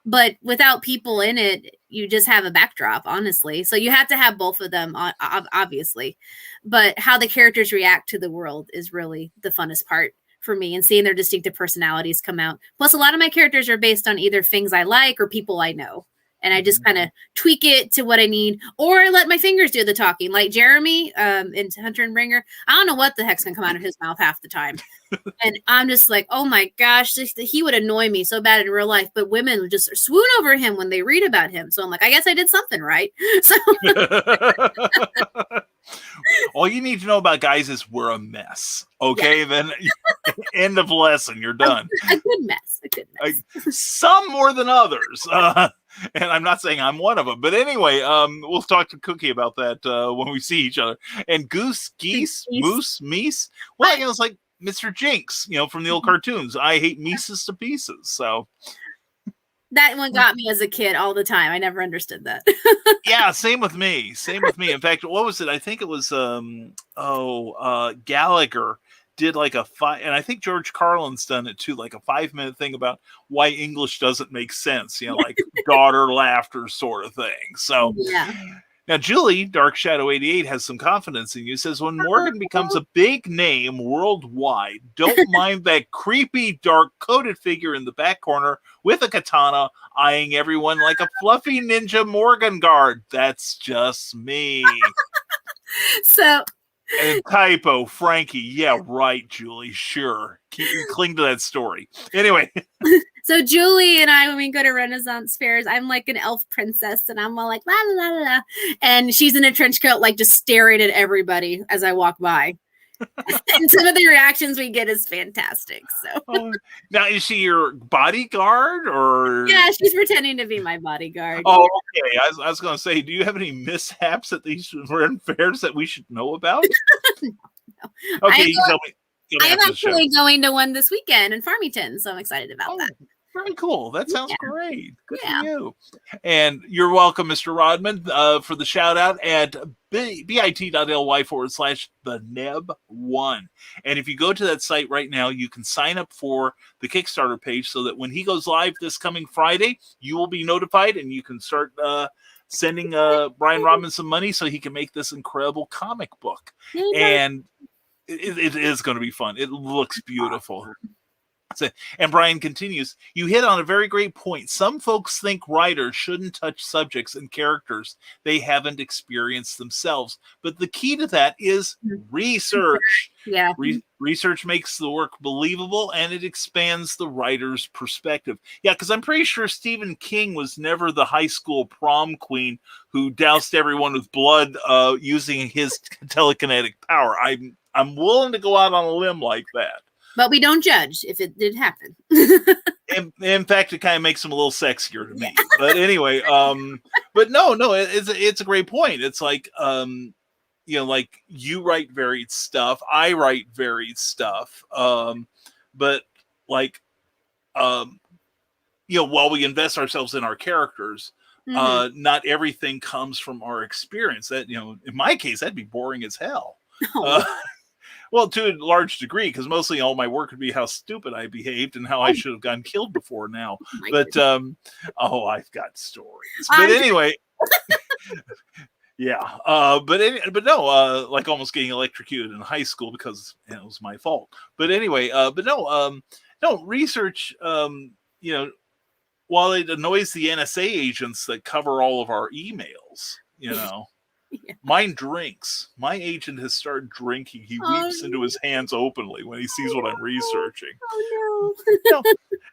But without people in it, you just have a backdrop, honestly. So you have to have both of them, obviously. But how the characters react to the world is really the funnest part for me, and seeing their distinctive personalities come out. Plus, a lot of my characters are based on either things I like or people I know. And I just kind of tweak it to what I need, or let my fingers do the talking. Like Jeremy in Hunter and Bringer, I don't know what the heck's gonna come out of his mouth half the time. And I'm just like, oh my gosh, he would annoy me so bad in real life. But women would just swoon over him when they read about him. So I'm like, I guess I did something right. So all you need to know about guys is we're a mess. Okay, yeah. Then end of lesson. You're done. A good mess. Some more than others. And I'm not saying I'm one of them, but anyway, we'll talk to Cookie about that when we see each other. And Goose, Geese, Moose, Meese. Well, it's like Mr. Jinx, from the old cartoons. I hate Mises to pieces. So that one got me as a kid all the time. I never understood that. Yeah, same with me. In fact, what was it? I think it was Gallagher did like a and I think George Carlin's done it too, like a 5-minute thing about why English doesn't make sense, like daughter laughter sort of thing. So now Julie, Dark Shadow 88, has some confidence in you. Says, when Morgan becomes a big name worldwide, don't mind that creepy, dark coated figure in the back corner with a katana eyeing everyone like a fluffy ninja Morgan guard. That's just me. So and typo, Frankie. Yeah, right, Julie. Sure. Cling to that story. Anyway. So Julie and I, when we go to Renaissance fairs, I'm like an elf princess, and I'm all like, la, la, la, la. And she's in a trench coat, like just staring at everybody as I walk by. And some of the reactions we get is fantastic. So now, is she your bodyguard or? Yeah, she's pretending to be my bodyguard. Oh, okay. I was going to say, do you have any mishaps at these fairs that we should know about? No. Okay, you tell me. I'm actually going to one this weekend in Farmington, so I'm excited about that. Very cool. That sounds great. Good for you. And you're welcome, Mr. Rodman, for the shout out at bit.ly/the-neb1. And if you go to that site right now, you can sign up for the Kickstarter page so that when he goes live this coming Friday, you will be notified and you can start sending Brian Rodman some money so he can make this incredible comic book. And it is going to be fun. It looks beautiful. And Brian continues, you hit on a very great point. Some folks think writers shouldn't touch subjects and characters they haven't experienced themselves. But the key to that is research. Yeah. Research makes the work believable and it expands the writer's perspective. Yeah, because I'm pretty sure Stephen King was never the high school prom queen who doused everyone with blood using his telekinetic power. I'm willing to go out on a limb like that. But we don't judge if it did happen. in fact, it kind of makes him a little sexier to me. But anyway, but no, it's a great point. It's like, like you write varied stuff. I write varied stuff. But like, while we invest ourselves in our characters, not everything comes from our experience. That, in my case, that'd be boring as hell. Well, to a large degree, because mostly all my work would be how stupid I behaved and how I should have gotten killed before now. But, I've got stories. But anyway, yeah. But no, like almost getting electrocuted in high school because it was my fault. But anyway, no, research, while it annoys the NSA agents that cover all of our emails, Yeah. Mine drinks. My agent has started drinking. He weeps into his hands openly when he sees what I'm researching. Oh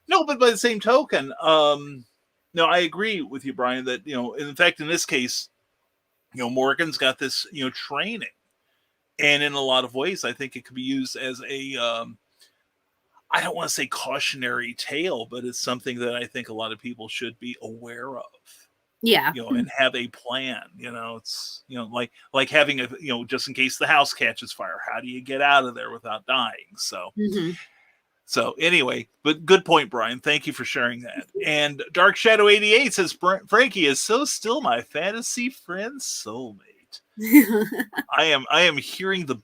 no, but by the same token, no, I agree with you, Brian, that, in fact, in this case, Morgan's got this, training. And in a lot of ways, I think it could be used as a, I don't want to say cautionary tale, but it's something that I think a lot of people should be aware of. Yeah. And have a plan. It's like having a just in case the house catches fire, how do you get out of there without dying? So so anyway, but good point, Brian. Thank you for sharing that. And Dark Shadow 88 says Frankie is so still my fantasy friend soulmate. I am hearing the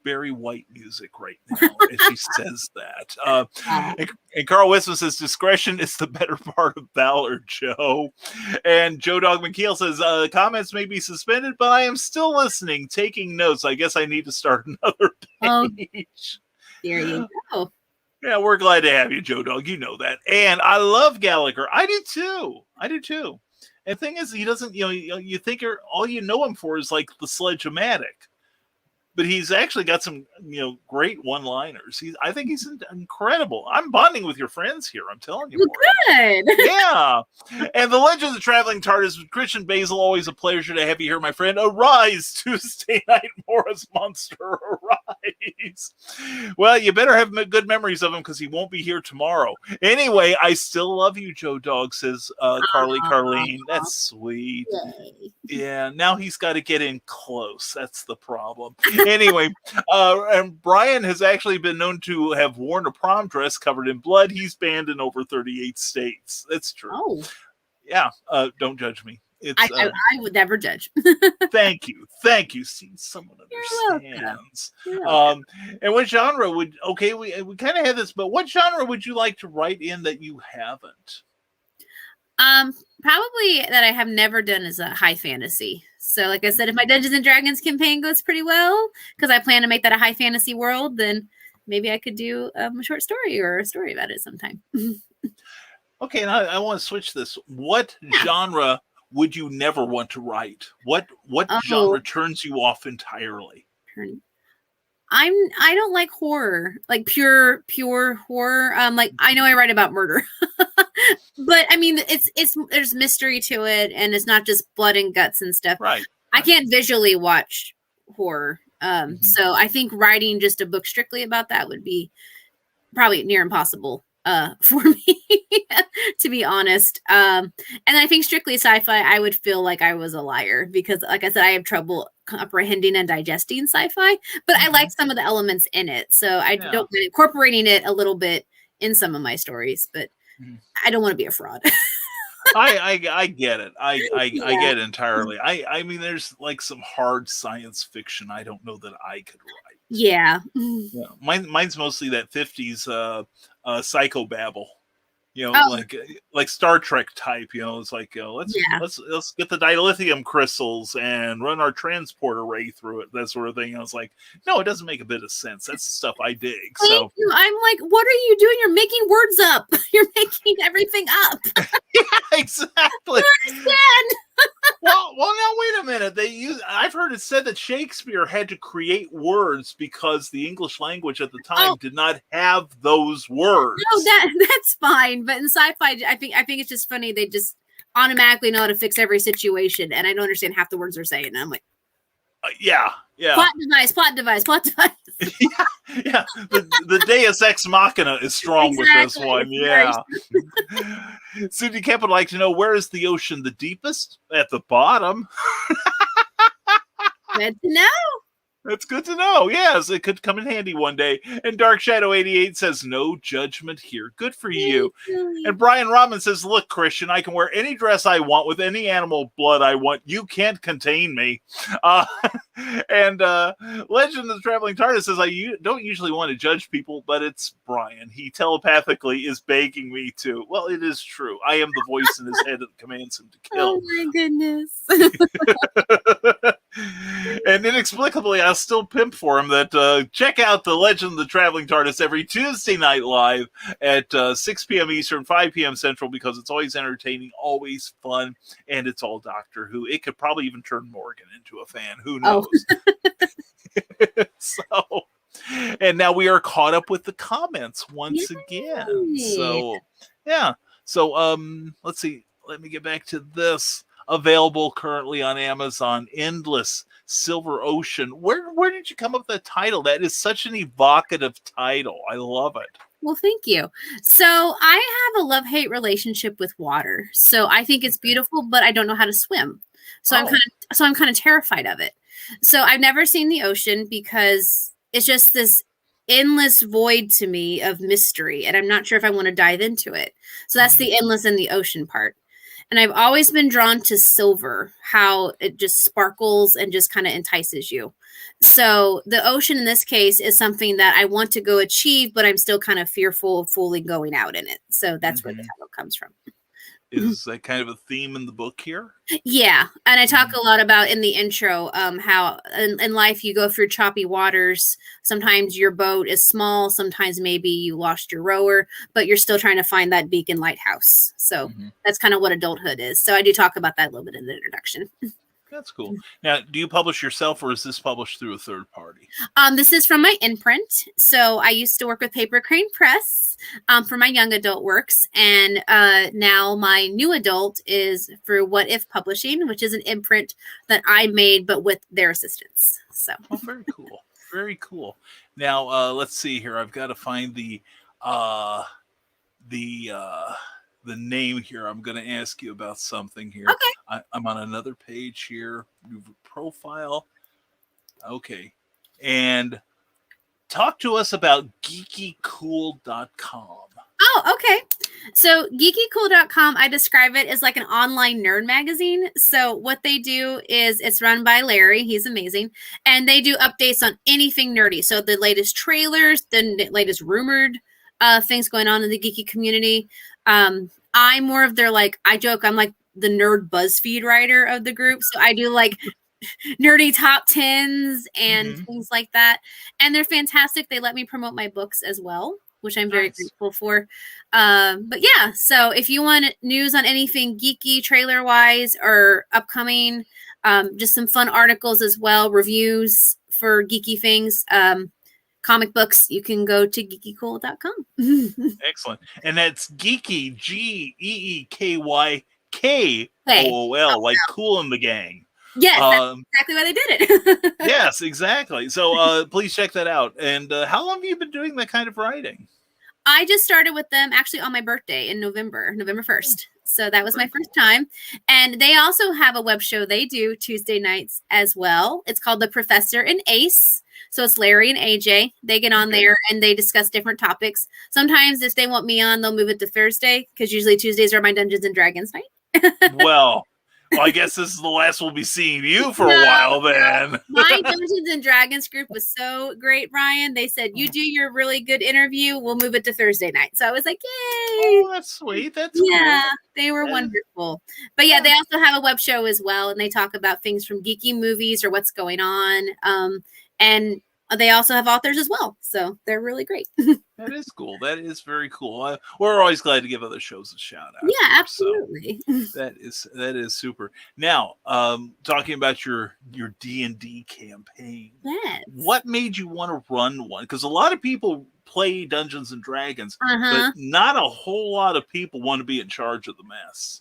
Barry White music right now as she says that. And Carl Wisman says discretion is the better part of valor, Joe. And Joe Dog McKeel says comments may be suspended, but I am still listening, taking notes. I guess I need to start another page. There you go. Yeah, we're glad to have you, Joe Dog. You know that. And I love Gallagher. I do too. And the thing is, he doesn't, you think all you know him for is like the Sledge-O-Matic. But he's actually got some, great one-liners. I think he's incredible. I'm bonding with your friends here. I'm telling you. Good. Yeah. And the Legend of the Traveling TARDIS with Christian Basil. Always a pleasure to have you here, my friend. Arise, Tuesday night, Morris Monster. Arise. Well, you better have good memories of him because he won't be here tomorrow. Anyway, I still love you, Joe Dog, says Carlene. That's sweet. Yay. Yeah, now he's got to get in close. That's the problem. Anyway, and Brian has actually been known to have worn a prom dress covered in blood. He's banned in over 38 states. That's true. Oh. Yeah, don't judge me. It's I would never judge. thank you. See, someone You're understands. welcome. And what genre would we kind of have this, but what genre would you like to write in that you haven't? Probably that I have never done is a high fantasy. So, like I said, if my Dungeons and Dragons campaign goes pretty well, because I plan to make that a high fantasy world, then maybe I could do a short story or a story about it sometime. Okay, and I want to switch this. What genre would you never want to write? What genre turns you off entirely? I don't like horror, like pure horror. Like I know I write about murder, but I mean it's there's mystery to it, and it's not just blood and guts and stuff. Right. I can't visually watch horror. So I think writing just a book strictly about that would be probably near impossible for me, to be honest. And I think strictly sci-fi, I would feel like I was a liar because, like I said, I have trouble comprehending and digesting sci-fi, but I like some of the elements in it. So I don't mind incorporating it a little bit in some of my stories, but I don't want to be a fraud. I get it. I get it entirely. I mean, there's like some hard science fiction I don't know that I could write. Yeah. Mine's mostly that 50s psychobabble. You know, like Star Trek type. You know, it's like let's get the dilithium crystals and run our transport array through it, that sort of thing. And I was like, no, it doesn't make a bit of sense. That's the stuff I dig. Thank you. I'm like, what are you doing? You're making words up. You're making everything up. Yeah, exactly. well, now wait a minute. I've heard it said that Shakespeare had to create words because the English language at the time did not have those words. No, that's fine. But in sci-fi, I think it's just funny. They just automatically know how to fix every situation, and I don't understand half the words they're saying. And I'm like, yeah. Plot device. Yeah. The Deus Ex Machina is strong with this one. Yeah. Cindy Kemp would like to know, where is the ocean the deepest? At the bottom. Good to know. That's good to know. Yes, it could come in handy one day. And Dark Shadow 88 says, no judgment here. Good for you. And Brian Robin says, look, Christian, I can wear any dress I want with any animal blood I want. You can't contain me. And Legend of the Traveling TARDIS says, I don't usually want to judge people, but it's Brian. He telepathically is begging me to. Well, it is true. I am the voice in his head that commands him to kill. Oh, my goodness. And inexplicably, I'll still pimp for him that check out the Legend of the Traveling TARDIS every Tuesday night live at 6 p.m. Eastern, 5 p.m. Central, because it's always entertaining, always fun, and it's all Doctor Who. It could probably even turn Morgan into a fan. Who knows? So, and now we are caught up with the comments once again. So, yeah. So, let's see. Let me get back to this. Available currently on Amazon, Endless Silver Ocean. Where did you come up with that title? That is such an evocative title. I love it. Well, thank you. So I have a love-hate relationship with water. So I think it's beautiful, but I don't know how to swim. So I'm kind of terrified of it. So I've never seen the ocean because it's just this endless void to me of mystery, and I'm not sure if I want to dive into it. So that's the endless and the ocean part. And I've always been drawn to silver, how it just sparkles and just kind of entices you. So the ocean in this case is something that I want to go achieve, but I'm still kind of fearful of fully going out in it. So that's where the title comes from. Is that kind of a theme in the book here? Yeah. And I talk a lot about in the intro how in life you go through choppy waters. Sometimes your boat is small. Sometimes maybe you lost your rower, but you're still trying to find that beacon lighthouse. So that's kind of what adulthood is. So I do talk about that a little bit in the introduction. That's cool. Now, do you publish yourself, or is this published through a third party? This is from my imprint. So I used to work with Paper Crane Press for my young adult works. And now my new adult is for What If Publishing, which is an imprint that I made, but with their assistance. So very cool. Very cool. Now, let's see here. I've got to find the name here. I'm going to ask you about something here. Okay. I'm on another page here. New profile. Okay. And talk to us about geekycool.com. Oh, okay. So geekycool.com, I describe it as like an online nerd magazine. So what they do is it's run by Larry. He's amazing. And they do updates on anything nerdy. So the latest trailers, the latest rumored things going on in the geeky community. I'm more of their I joke, I'm like the nerd BuzzFeed writer of the group. So I do like nerdy top 10s and things like that. And they're fantastic. They let me promote my books as well, which I'm very grateful for. But yeah, so if you want news on anything geeky trailer wise or upcoming, just some fun articles as well, reviews for geeky things, comic books, you can go to geekycool.com. Excellent. And that's geeky, GEEKYKOOL, like Cool in the Gang. Yes, that's exactly why they did it. Yes, exactly. So please check that out. And how long have you been doing that kind of writing? I just started with them actually on my birthday in November 1st. So that was my first time. And they also have a web show they do Tuesday nights as well. It's called The Professor and Ace. So it's Larry and AJ. They get on there and they discuss different topics. Sometimes if they want me on, they'll move it to Thursday because usually Tuesdays are my Dungeons and Dragons night. Well, I guess this is the last we'll be seeing you for a while then. My Dungeons and Dragons group was so great, Brian. They said, you do your really good interview, we'll move it to Thursday night. So I was like, yay. Oh, that's sweet. That's yeah, cool. They were wonderful. But yeah, they also have a web show as well. And they talk about things from geeky movies or what's going on. And they also have authors as well. So they're really great. That is cool. That is very cool. We're always glad to give other shows a shout out. Yeah, absolutely. So that is super. Now, talking about your D&D campaign. Yes. What made you want to run one? Because a lot of people play Dungeons and Dragons, but not a whole lot of people want to be in charge of the mess.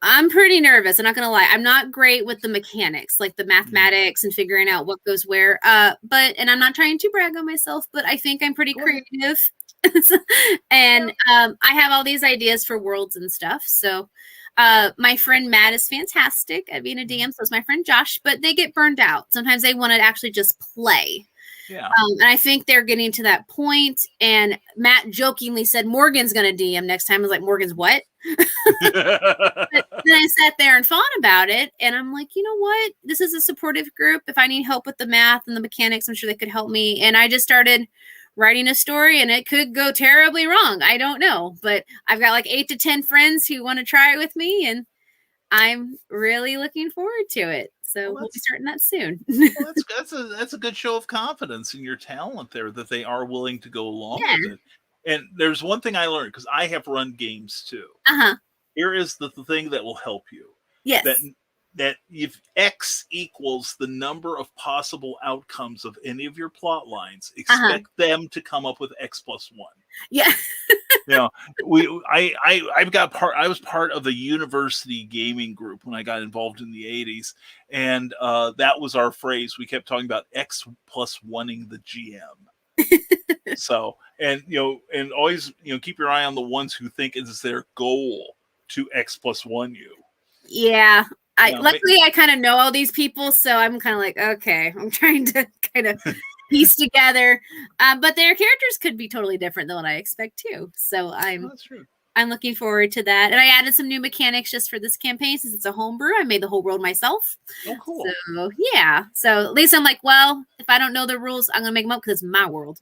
I'm pretty nervous. I'm not going to lie. I'm not great with the mechanics, like the mathematics and figuring out what goes where. And I'm not trying to brag on myself, but I think I'm pretty creative. And I have all these ideas for worlds and stuff. So my friend Matt is fantastic at being a DM. So is my friend Josh, but they get burned out. Sometimes they want to actually just play. Yeah. And I think they're getting to that point. And Matt jokingly said, Morgan's going to DM next time. I was like, Morgan's what? But then I sat there and thought about it. And I'm like, you know what? This is a supportive group. If I need help with the math and the mechanics, I'm sure they could help me. And I just started writing a story and it could go terribly wrong. I don't know. But I've got like 8 to 10 friends who want to try it with me. And I'm really looking forward to it. So we'll be starting that soon. Well, that's a good show of confidence in your talent there, that they are willing to go along with it. And there's one thing I learned, because I have run games too. Here is the thing that will help you. Yes. That if X equals the number of possible outcomes of any of your plot lines, expect them to come up with X plus 1. Yeah. You know, I was part of the university gaming group when I got involved in the 80s, and that was our phrase. We kept talking about X plus 1ing the GM. So, and always keep your eye on the ones who think it's their goal to X plus 1 you. Yeah. Luckily I kind of know all these people, so I'm kind of like, okay, I'm trying to kind of piece together. But their characters could be totally different than what I expect too. So That's true. I'm looking forward to that. And I added some new mechanics just for this campaign since it's a homebrew. I made the whole world myself. Oh, cool. So yeah. So at least I'm like, well, if I don't know the rules, I'm gonna make them up because it's my world.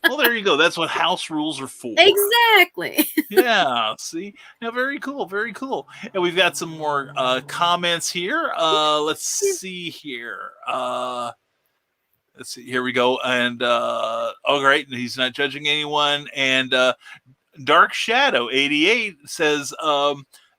Well, there you go. That's what house rules are for. Exactly. Yeah. See? Now, very cool. Very cool. And we've got some more comments here. Let's see here. Let's see. Here we go. And great. He's not judging anyone. And Dark Shadow 88 says,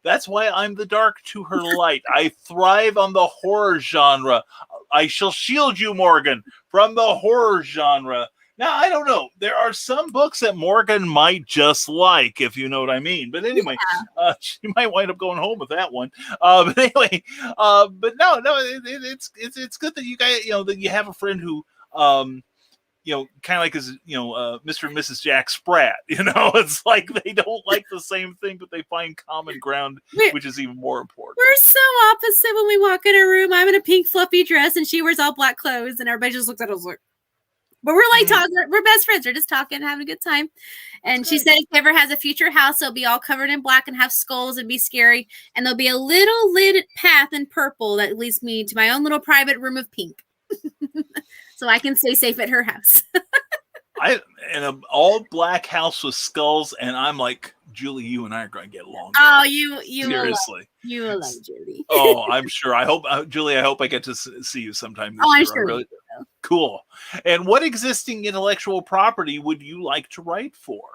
that's why I'm the dark to her light. I thrive on the horror genre. I shall shield you, Morgan, from the horror genre. Now, I don't know. There are some books that Morgan might just like, if you know what I mean. But anyway, she might wind up going home with that one. But anyway, but no, it's good that you guys, that you have a friend who, kind of like as Mr. and Mrs. Jack Sprat. It's like they don't like the same thing, but they find common ground, which is even more important. We're so opposite when we walk in a room. I'm in a pink fluffy dress, and she wears all black clothes, and everybody just looks at us like, But we're like talking, we're best friends. We're just talking, having a good time. And she said if he ever has a future house, it'll be all covered in black and have skulls and be scary. And there'll be a little lit path in purple that leads me to my own little private room of pink. So I can stay safe at her house. In an all black house with skulls, and I'm like, Julie, you and I are going to get along. Oh, you seriously, you will love Julie. Oh, I'm sure. I hope, Julie. I hope I get to see you sometime this year. I'm sure. Really, cool. And what existing intellectual property would you like to write for?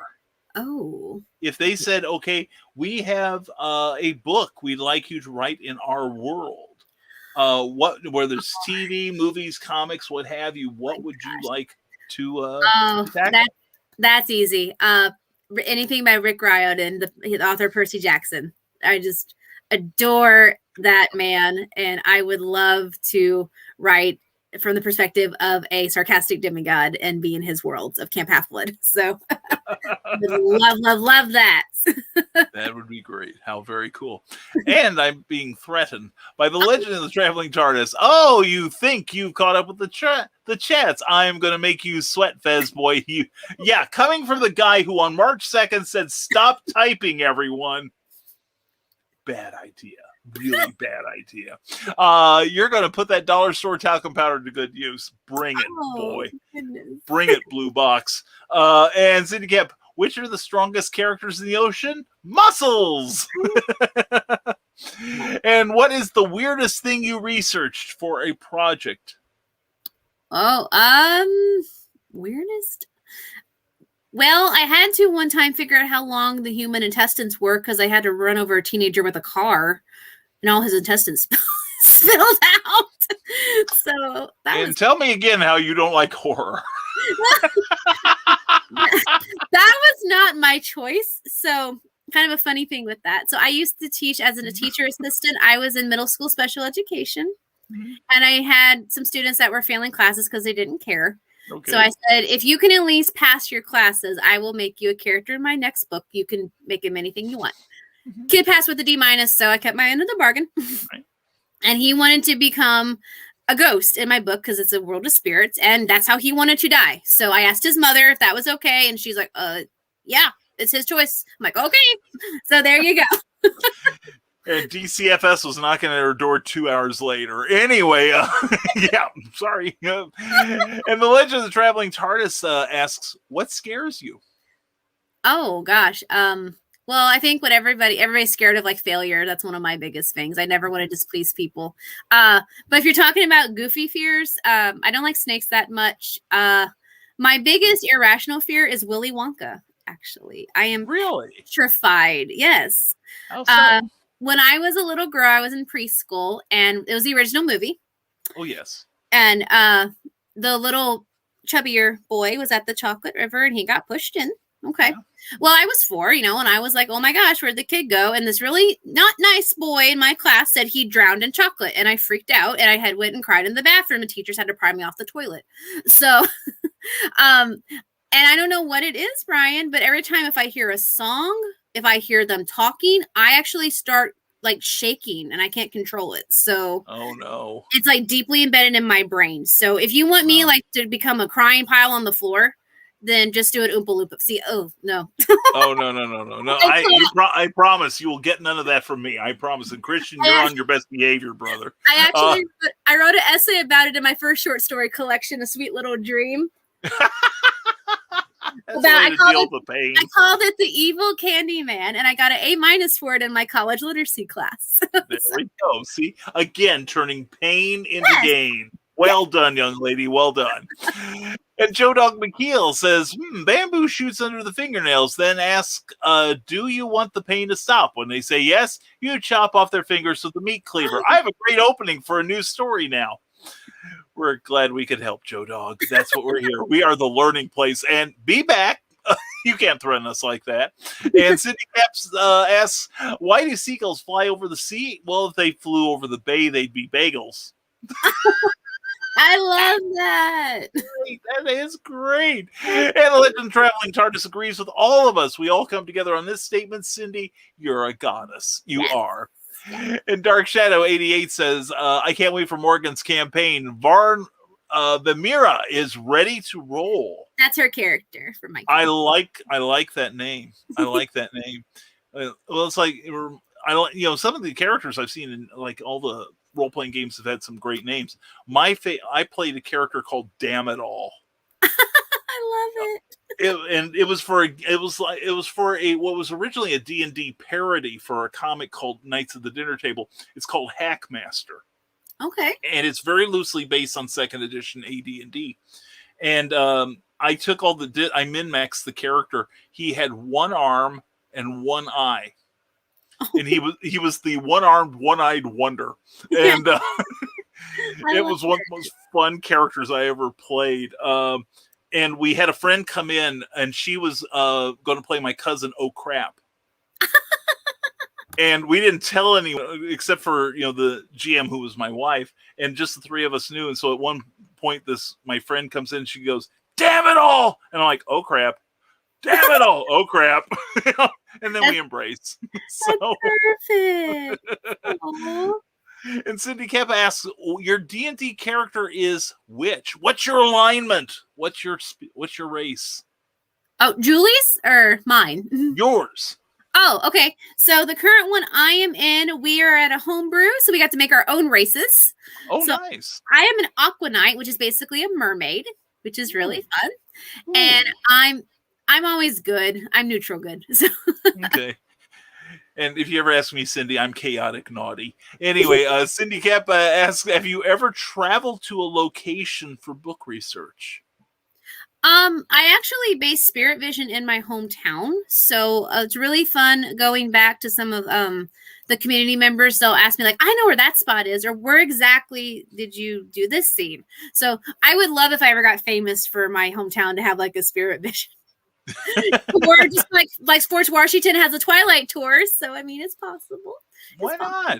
Oh, if they said, okay, we have a book we'd like you to write in our world. Whether it's TV, movies, comics, what have you, what would you like to that's easy. Anything by Rick Riordan, the author Percy Jackson. I just adore that man, and I would love to write from the perspective of a sarcastic demigod and be in his worlds of Camp Half-Blood. So love that. That would be great. How very cool. And I'm being threatened by the legend of the traveling TARDIS. Oh, you think you've caught up with the chats. I'm going to make you sweat, Fez boy. Yeah, coming from the guy who on March 2nd said, stop typing, everyone. Bad idea. Really bad idea. You're going to put that dollar store talcum powder to good use. Bring it, boy. Goodness. Bring it, Blue Box. And Cindy Cap, which are the strongest characters in the ocean? Mussels! And what is the weirdest thing you researched for a project? Weirdest? Well, I had to one time figure out how long the human intestines were because I had to run over a teenager with a car and all his intestines spilled out. So tell me again how you don't like horror. That was not my choice. So kind of a funny thing with that. So I used to teach as a teacher assistant. I was in middle school special education. And I had some students that were failing classes because they didn't care. Okay. So I said, if you can at least pass your classes, I will make you a character in my next book. You can make him anything you want. Kid passed with a D-, so I kept my end of the bargain. Right. And he wanted to become a ghost in my book because it's a world of spirits, and that's how he wanted to die. So I asked his mother if that was okay, and she's like, yeah, it's his choice. I'm like, okay. So there you go. And DCFS was knocking at her door 2 hours later. Anyway, yeah, sorry. And the Legend of the Traveling TARDIS asks, what scares you? Oh, gosh. Well, I think what everybody's scared of, like failure. That's one of my biggest things. I never want to displease people. But if you're talking about goofy fears, I don't like snakes that much. My biggest irrational fear is Willy Wonka, actually. I am really petrified. Yes. How so? When I was a little girl, I was in preschool, and it was the original movie. Oh, yes. And the little chubbier boy was at the chocolate river, and he got pushed in. Okay. Yeah. Well, I was 4, and I was like, oh my gosh, where'd the kid go? And this really not nice boy in my class said he drowned in chocolate. And I freaked out, and I went and cried in the bathroom, and teachers had to pry me off the toilet. So, and I don't know what it is, Brian, but every time if I hear a song, if I hear them talking, I actually start like shaking and I can't control it. So oh no, it's like deeply embedded in my brain. So if you want me like to become a crying pile on the floor, then just do it Oompa Loompa. See, oh no. Oh no. I promise you will get none of that from me. I promise. And Christian, you're on your best behavior, brother. I actually I wrote an essay about it in my first short story collection, A Sweet Little Dream. I called it The Evil Candyman, and I got an A- for it in my college literacy class. There we go. See, again, turning pain into gain. Well done, young lady. Well done. And Joe Dog McKeel says, bamboo shoots under the fingernails, then ask, do you want the pain to stop? When they say yes, you chop off their fingers with the meat cleaver. I have a great opening for a new story now. We're glad we could help, Joe Dog. That's what we're here. We are the learning place. And be back. You can't threaten us like that. And Cindy Caps asks, why do seagulls fly over the sea? Well, if they flew over the bay, they'd be bagels. I love that. That is great. And the Legend Traveling TARDIS agrees with all of us. We all come together on this statement. Cindy, you're a goddess. You are. And Dark Shadow 88 says, I can't wait for Morgan's campaign. Varn Vamira is ready to roll. That's her character for my. I like that name. I like that name. Well, it's like some of the characters I've seen in like all the role playing games have had some great names. I played a character called Damn It All. I love it. It was for what was originally a D&D parody for a comic called Knights of the Dinner Table. It's called Hackmaster. Okay. And it's very loosely based on second edition AD&D. And I took I min-maxed the character. He had one arm and one eye. And he was the one-armed, one-eyed wonder. And it was one of the most fun characters I ever played. And we had a friend come in, and she was going to play my cousin, Oh Crap. And we didn't tell anyone except for, the GM, who was my wife, and just the three of us knew. And so at one point, my friend comes in, and she goes, "Damn it all!" And I'm like, "Oh crap! Damn it all! Oh crap!" And then we embrace. So perfect. And Cindy Kappa asks, "Your D&D character is which? What's your alignment? What's your race?" Oh, Julie's or mine? Yours. Oh, okay. So the current one I am in, we are at a homebrew, so we got to make our own races. Oh, so nice. I am an Aqua Knight, which is basically a mermaid, which is really fun. Ooh. And I'm always good. I'm neutral good. So. Okay. And if you ever ask me, Cindy, I'm chaotic naughty. Anyway, Cindy Kappa asks, "Have you ever traveled to a location for book research?" I actually based Spirit Vision in my hometown, so it's really fun going back to some of the community members. They'll ask me like, "I know where that spot is," or "Where exactly did you do this scene?" So I would love if I ever got famous for my hometown to have like a Spirit Vision. Or just like Sports Washington has a Twilight tour, so I mean it's possible. Why not?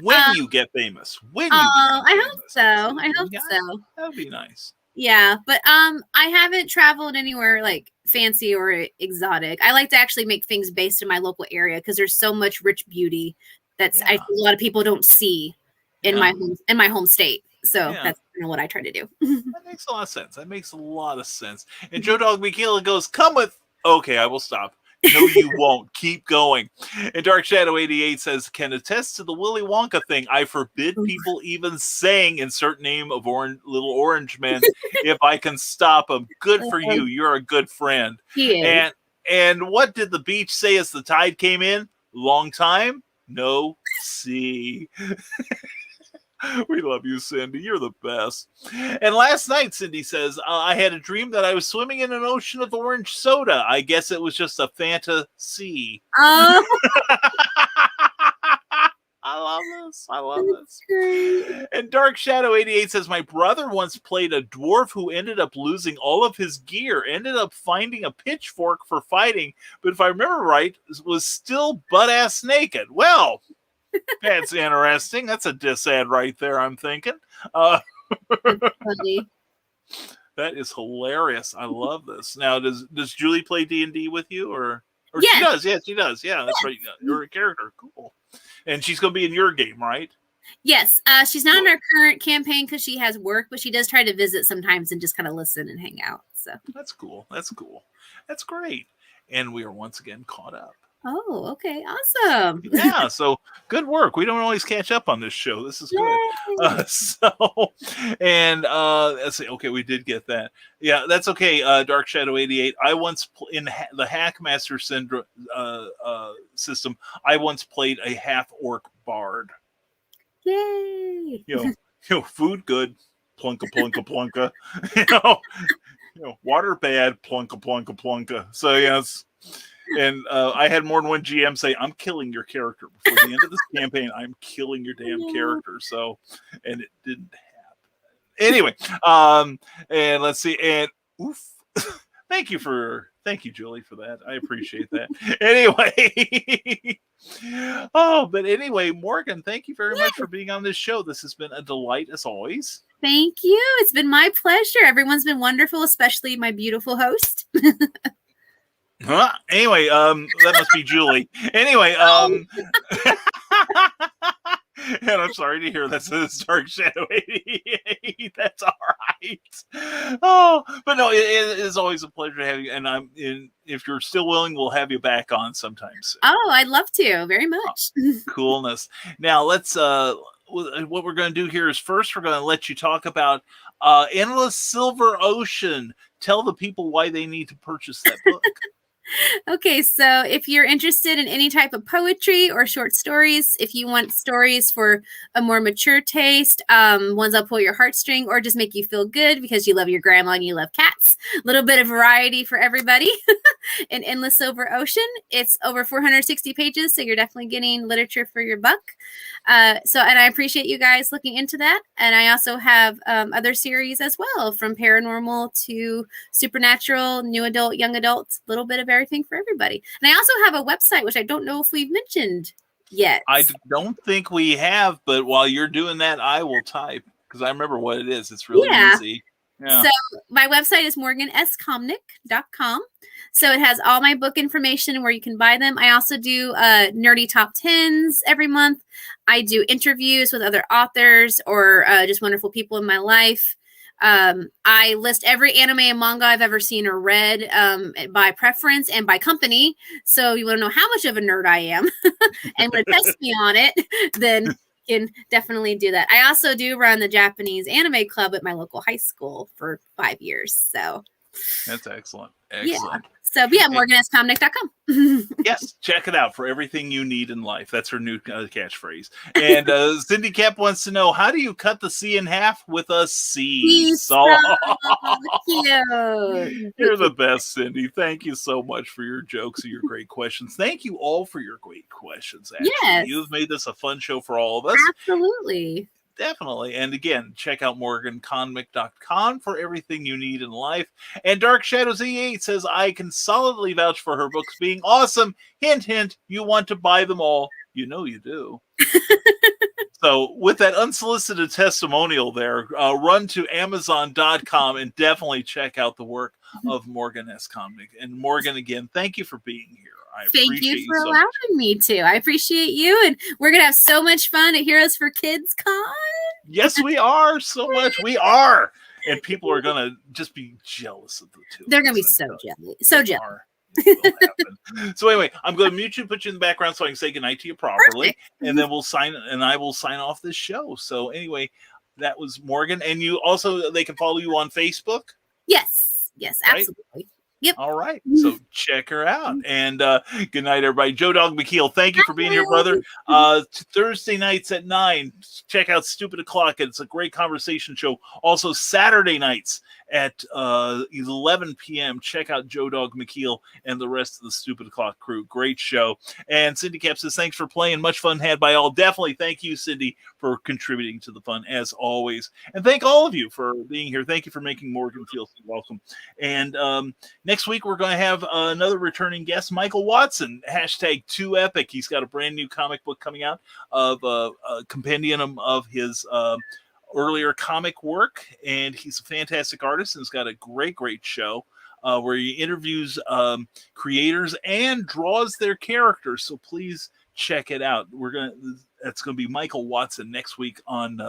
When you get famous. I hope so. I hope so. That would be nice. Yeah, but I haven't traveled anywhere like fancy or exotic. I like to actually make things based in my local area because there's so much rich beauty that's a lot of people don't see in my home state. So that's kind of what I try to do. That makes a lot of sense. And Joe Dog Michaela goes, "Come with." Okay, I will stop. No, you won't. Keep going. And Dark Shadow 88 says, "Can attest to the Willy Wonka thing. I forbid people even saying insert name of Little Orange Man if I can stop them. Good for you. You're a good friend." He is. And what did the beach say as the tide came in? "Long time, no see." We love you, Cindy. You're the best. And last night, Cindy says, "I had a dream that I was swimming in an ocean of orange soda. I guess it was just a fantasy." Oh. I love this. Great. And Dark Shadow 88 says, "My brother once played a dwarf who ended up losing all of his gear, ended up finding a pitchfork for fighting, but if I remember right, was still butt-ass naked." Well, that's interesting. That's a diss ad right there, I'm thinking. Funny. That is hilarious. I love this. Now, does Julie play D&D with you? Or yes. She does. Yes, she does. Yeah, that's right. You're a character. Cool. And she's going to be in your game, right? Yes. She's not in our current campaign because she has work, but she does try to visit sometimes and just kind of listen and hang out. So that's cool. That's great. And we are once again caught up. Oh, okay. Awesome. Yeah, so good work. We don't always catch up on this show. This is good. Let's see. Okay, we did get that. Yeah, that's okay. Dark Shadow 88. I once, in the Hackmaster syndrome system, I once played a half-orc bard. Yay! Food good, plunka, plunka, plunka. Water bad, plunka, plunka, plunka. So, yes. And I had more than one GM say, "I'm killing your character before the end of this campaign. I'm killing your damn character." So, and it didn't happen. Anyway, and let's see. And oof, thank you, Julie, for that. I appreciate that. Anyway, but anyway, Morgan, thank you very much for being on this show. This has been a delight as always. Thank you. It's been my pleasure. Everyone's been wonderful, especially my beautiful host. Anyway, that must be Julie. Anyway, And I'm sorry to hear that says Dark Shadow 88. That's all right. Oh, but no, it is always a pleasure to have you. And if you're still willing, we'll have you back on sometime soon. Oh, I'd love to very much. Coolness. Now let's what we're going to do here is first we're going to let you talk about Endless Silver Ocean. Tell the people why they need to purchase that book. Okay, so if you're interested in any type of poetry or short stories, if you want stories for a more mature taste, ones that pull your heartstring or just make you feel good because you love your grandma and you love cats, a little bit of variety for everybody. In Endless Silver Ocean, it's over 460 pages, so you're definitely getting literature for your buck. And I appreciate you guys looking into that. And I also have other series as well, from paranormal to supernatural, new adult, young adult, a little bit of everything for everybody. And I also have a website, which I don't know if we've mentioned yet. I don't think we have, but while you're doing that, I will type because I remember what it is. It's really easy. Yeah. So my website is morganscomnick.com. So it has all my book information and where you can buy them. I also do nerdy top 10s every month. I do interviews with other authors or just wonderful people in my life. I list every anime and manga I've ever seen or read by preference and by company. So you want to know how much of a nerd I am and want to test me on it, then can definitely do that. I also do run the Japanese anime club at my local high school for 5 years. So that's excellent. Excellent. Yeah. So yeah, morganscomnick.com. Yes, check it out for everything you need in life. That's her new catchphrase. And Cindy Cap wants to know, how do you cut the C in half with a seesaw? Cute. You're the best, Cindy. Thank you so much for your jokes and your great questions. Thank you all for your great questions. Actually. Yes. You've made this a fun show for all of us. Absolutely. Definitely. And again, check out morganconmick.com for everything you need in life. And Dark Shadows E8 says, I can solidly vouch for her books being awesome. Hint, hint, you want to buy them all. You know you do. So with that unsolicited testimonial there, run to Amazon.com and definitely check out the work of Morgan S. Comnick. And Morgan, again, thank you for being here. Thank you for allowing me to. I appreciate you. And we're going to have so much fun at Heroes for Kids Con. Yes, we are. So much. We are. And people are going to just be jealous of the two. They're going to be so jealous. So jealous. So anyway, I'm going to mute you, put you in the background so I can say goodnight to you properly. Perfect. And then I will sign off this show. So anyway, that was Morgan. And you also, they can follow you on Facebook? Yes. Yes, absolutely. Right? Yep. All right. So check her out. And good night, everybody. Joe Dog McKeel, thank you for being here, brother. Thursday nights at 9, check out Stupid O'Clock. It's a great conversation show. Also, Saturday nights at 11 p.m. Check out Joe Dog McKeel and the rest of the Stupid O'Clock crew. Great show. And Cindy Cap says, thanks for playing. Much fun had by all. Definitely thank you, Cindy, for contributing to the fun as always. And thank all of you for being here. Thank you for making Morgan feel so welcome. And next week, we're going to have another returning guest, Michael Watson, #2Epic. He's got a brand new comic book coming out of a compendium of his earlier comic work, and he's a fantastic artist and has got a great show where he interviews creators and draws their characters. So please check it out. That's going to be Michael Watson next week on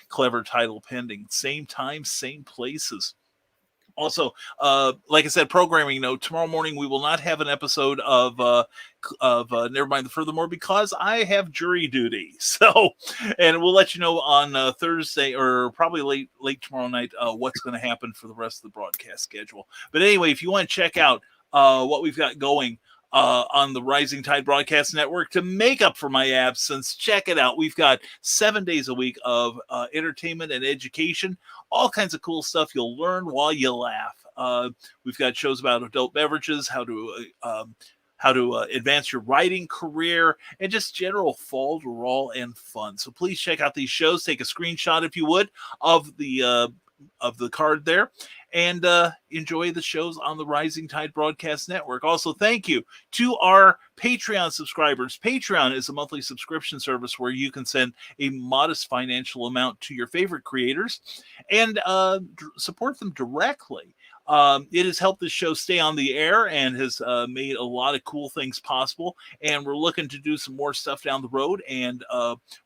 Clever Title Pending. Same time, same places. Also, like I said, programming note, tomorrow morning we will not have an episode of Never Mind the Furthermore because I have jury duty. So, and we'll let you know on Thursday or probably late tomorrow night what's going to happen for the rest of the broadcast schedule. But anyway, if you want to check out what we've got going on the Rising Tide Broadcast Network to make up for my absence, check it out. We've got 7 days a week of entertainment and education, all kinds of cool stuff you'll learn while you laugh. We've got shows about adult beverages, how to advance your writing career, and just general fall and fun. So please check out these shows. Take a screenshot, if you would, of the card there, and enjoy the shows on the Rising Tide Broadcast Network. Also, thank you to our Patreon subscribers. Patreon is a monthly subscription service where you can send a modest financial amount to your favorite creators and support them directly. It has helped this show stay on the air and has made a lot of cool things possible. And we're looking to do some more stuff down the road. And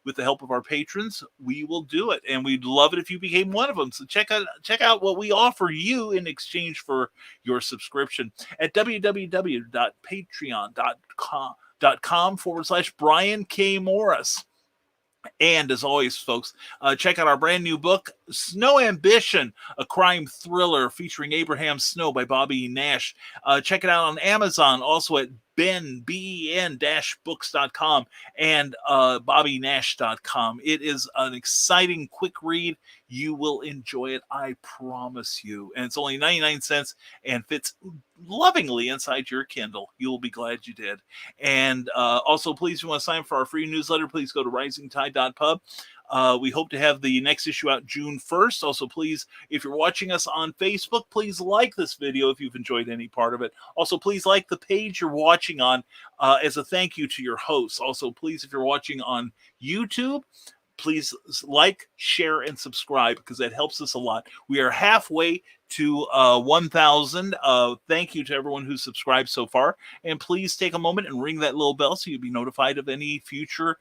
with the help of our patrons, we will do it. And we'd love it if you became one of them. So check out what we offer you in exchange for your subscription at www.patreon.com/Brian K. Morris. And as always, folks, check out our brand new book, Snow Ambition, a crime thriller featuring Abraham Snow by Bobby Nash. Check it out on Amazon, also at ben-books.com and bobbynash.com. It is an exciting, quick read. You will enjoy it, I promise you. And it's only 99 cents and fits lovingly inside your Kindle. You'll be glad you did. And also, please, if you want to sign up for our free newsletter, please go to risingtide.pub. We hope to have the next issue out June 1st. Also, please, if you're watching us on Facebook, please like this video if you've enjoyed any part of it. Also, please like the page you're watching on as a thank you to your hosts. Also, please, if you're watching on YouTube, please like, share, and subscribe because that helps us a lot. We are halfway to 1,000. Thank you to everyone who's subscribed so far. And please take a moment and ring that little bell so you'll be notified of any future.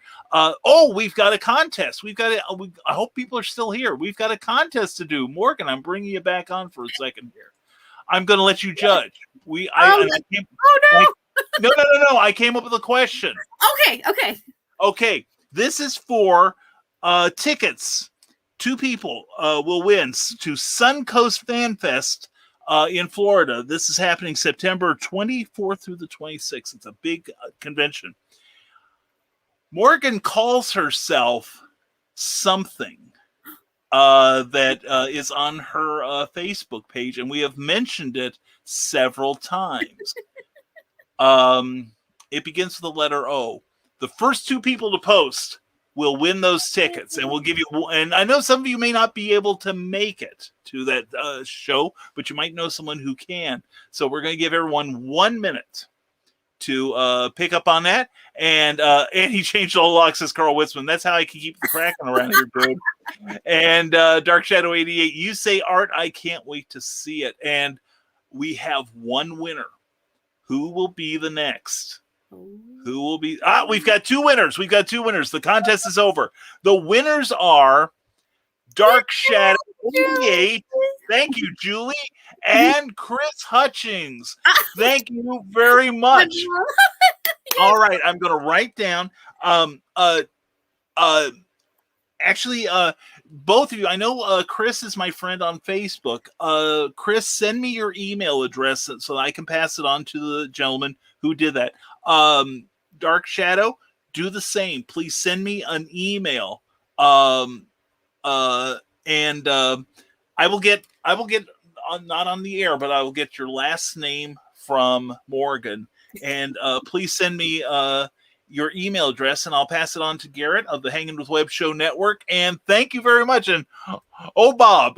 We've got a contest. I hope people are still here. We've got a contest to do. Morgan, I'm bringing you back on for a second here. I'm going to let you judge. No. I came up with a question. Okay. This is for tickets. 2 people will win to Suncoast Fan Fest in Florida. This is happening September 24th through the 26th. It's a big convention. Morgan calls herself something that is on her Facebook page, and we have mentioned it several times. It begins with the letter O. The first 2 people to post will win those tickets, and we'll give you. And I know some of you may not be able to make it to that show, but you might know someone who can. So we're going to give everyone 1 minute to pick up on that. And he changed all locks, says Carl Witzman. That's how I can keep the cracking around here, dude. And Dark Shadow 88, you say art. I can't wait to see it. And we have one winner. Who will be the next? Who will be? We've got 2 winners. The contest is over. The winners are Dark Shadow 88. Thank you, Julie. And Chris Hutchings. Thank you very much. All right. I'm going to write down. Actually, both of you, I know Chris is my friend on Facebook. Chris, send me your email address so that I can pass it on to the gentleman who did that. Dark Shadow, do the same. Please send me an email. And I will get not on the air, but I will get your last name from Morgan. And please send me your email address, and I'll pass it on to Garrett of the Hanging with Web Show Network. And thank you very much. And Bob.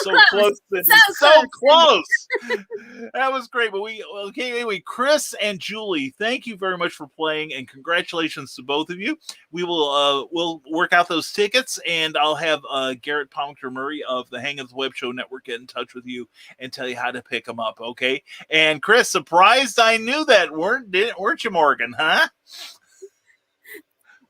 So close. That was great. But anyway, Chris and Julie, thank you very much for playing, and congratulations to both of you. We will we'll work out those tickets, and I'll have Garrett Palmer Murray of the Hang of the Web Show Network get in touch with you and tell you how to pick them up. Okay. And Chris, surprised I knew that, weren't you, Morgan? Huh?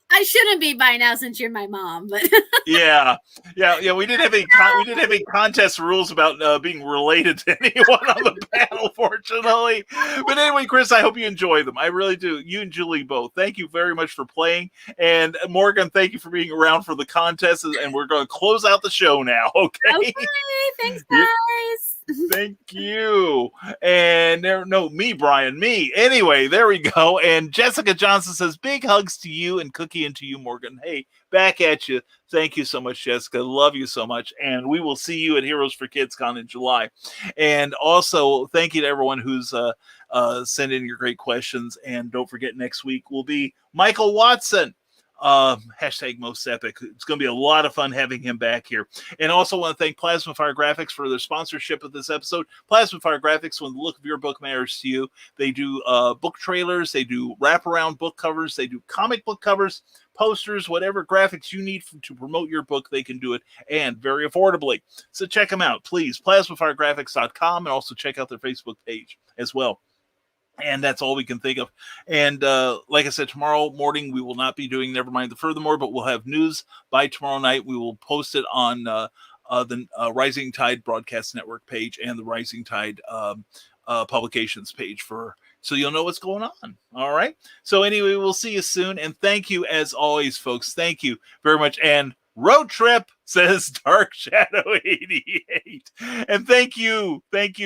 I shouldn't be by now since you're my mom, but yeah. We didn't have any contest rules about being related to anyone on the panel, fortunately. But anyway, Chris, I hope you enjoy them. I really do. You and Julie both. Thank you very much for playing, and Morgan, thank you for being around for the contest. And we're going to close out the show now. Okay. Thanks, guys. Thank you. And me, Brian, me. Anyway, there we go. And Jessica Johnson says, big hugs to you and Cookie and to you, Morgan. Hey, back at you. Thank you so much, Jessica. Love you so much. And we will see you at Heroes for Kids Con in July. And also, thank you to everyone who's sent in your great questions. And don't forget, next week will be Michael Watson Hashtag most epic. It's going to be a lot of fun having him back here. And also want to thank Plasma Fire Graphics for their sponsorship of this episode. Plasma Fire Graphics, when the look of your book matters to you, they do book trailers, they do wraparound book covers, they do comic book covers, posters, whatever graphics you need to promote your book, they can do it, and very affordably. So check them out, please. PlasmaFireGraphics.com, and also check out their Facebook page as well. And that's all we can think of. And like I said, tomorrow morning we will not be doing Nevermind the Furthermore, but we'll have news by tomorrow night. We will post it on the Rising Tide Broadcast Network page and the Rising Tide publications page so you'll know what's going on. All right. So anyway, we'll see you soon. And thank you as always, folks. Thank you very much. And road trip, says Dark Shadow 88. And thank you,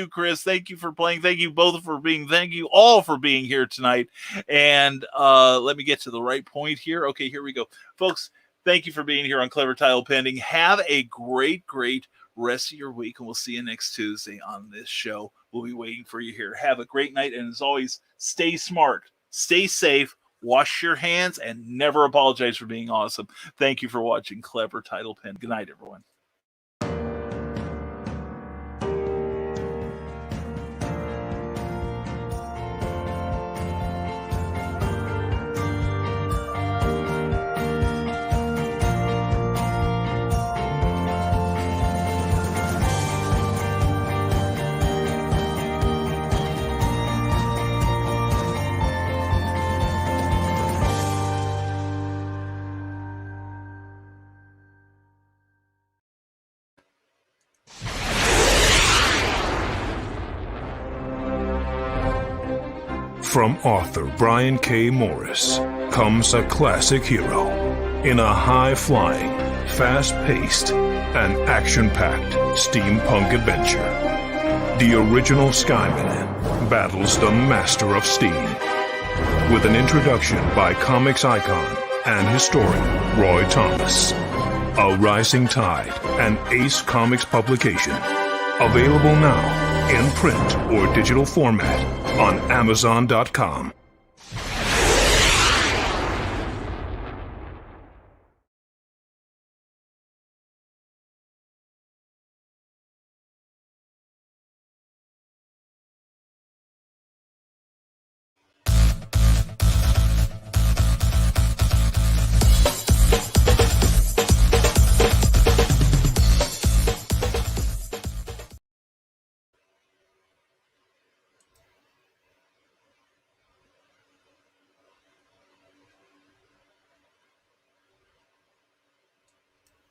Chris. Thank you for playing. Thank you all for being here tonight. And let me get to the right point here. Okay, here we go. Folks, thank you for being here on Clever Title Pending. Have a great rest of your week, and we'll see you next Tuesday on this show. We'll be waiting for you here. Have a great night, and as always, stay smart, stay safe, wash your hands, and never apologize for being awesome. Thank you for watching Clever Title Pen. Good night, everyone. From author Brian K. Morris comes a classic hero in a high-flying, fast-paced, and action-packed steampunk adventure. The original Skyman battles the Master of Steam with an introduction by comics icon and historian Roy Thomas. A Rising Tide and Ace Comics publication. Available now in print or digital format on Amazon.com.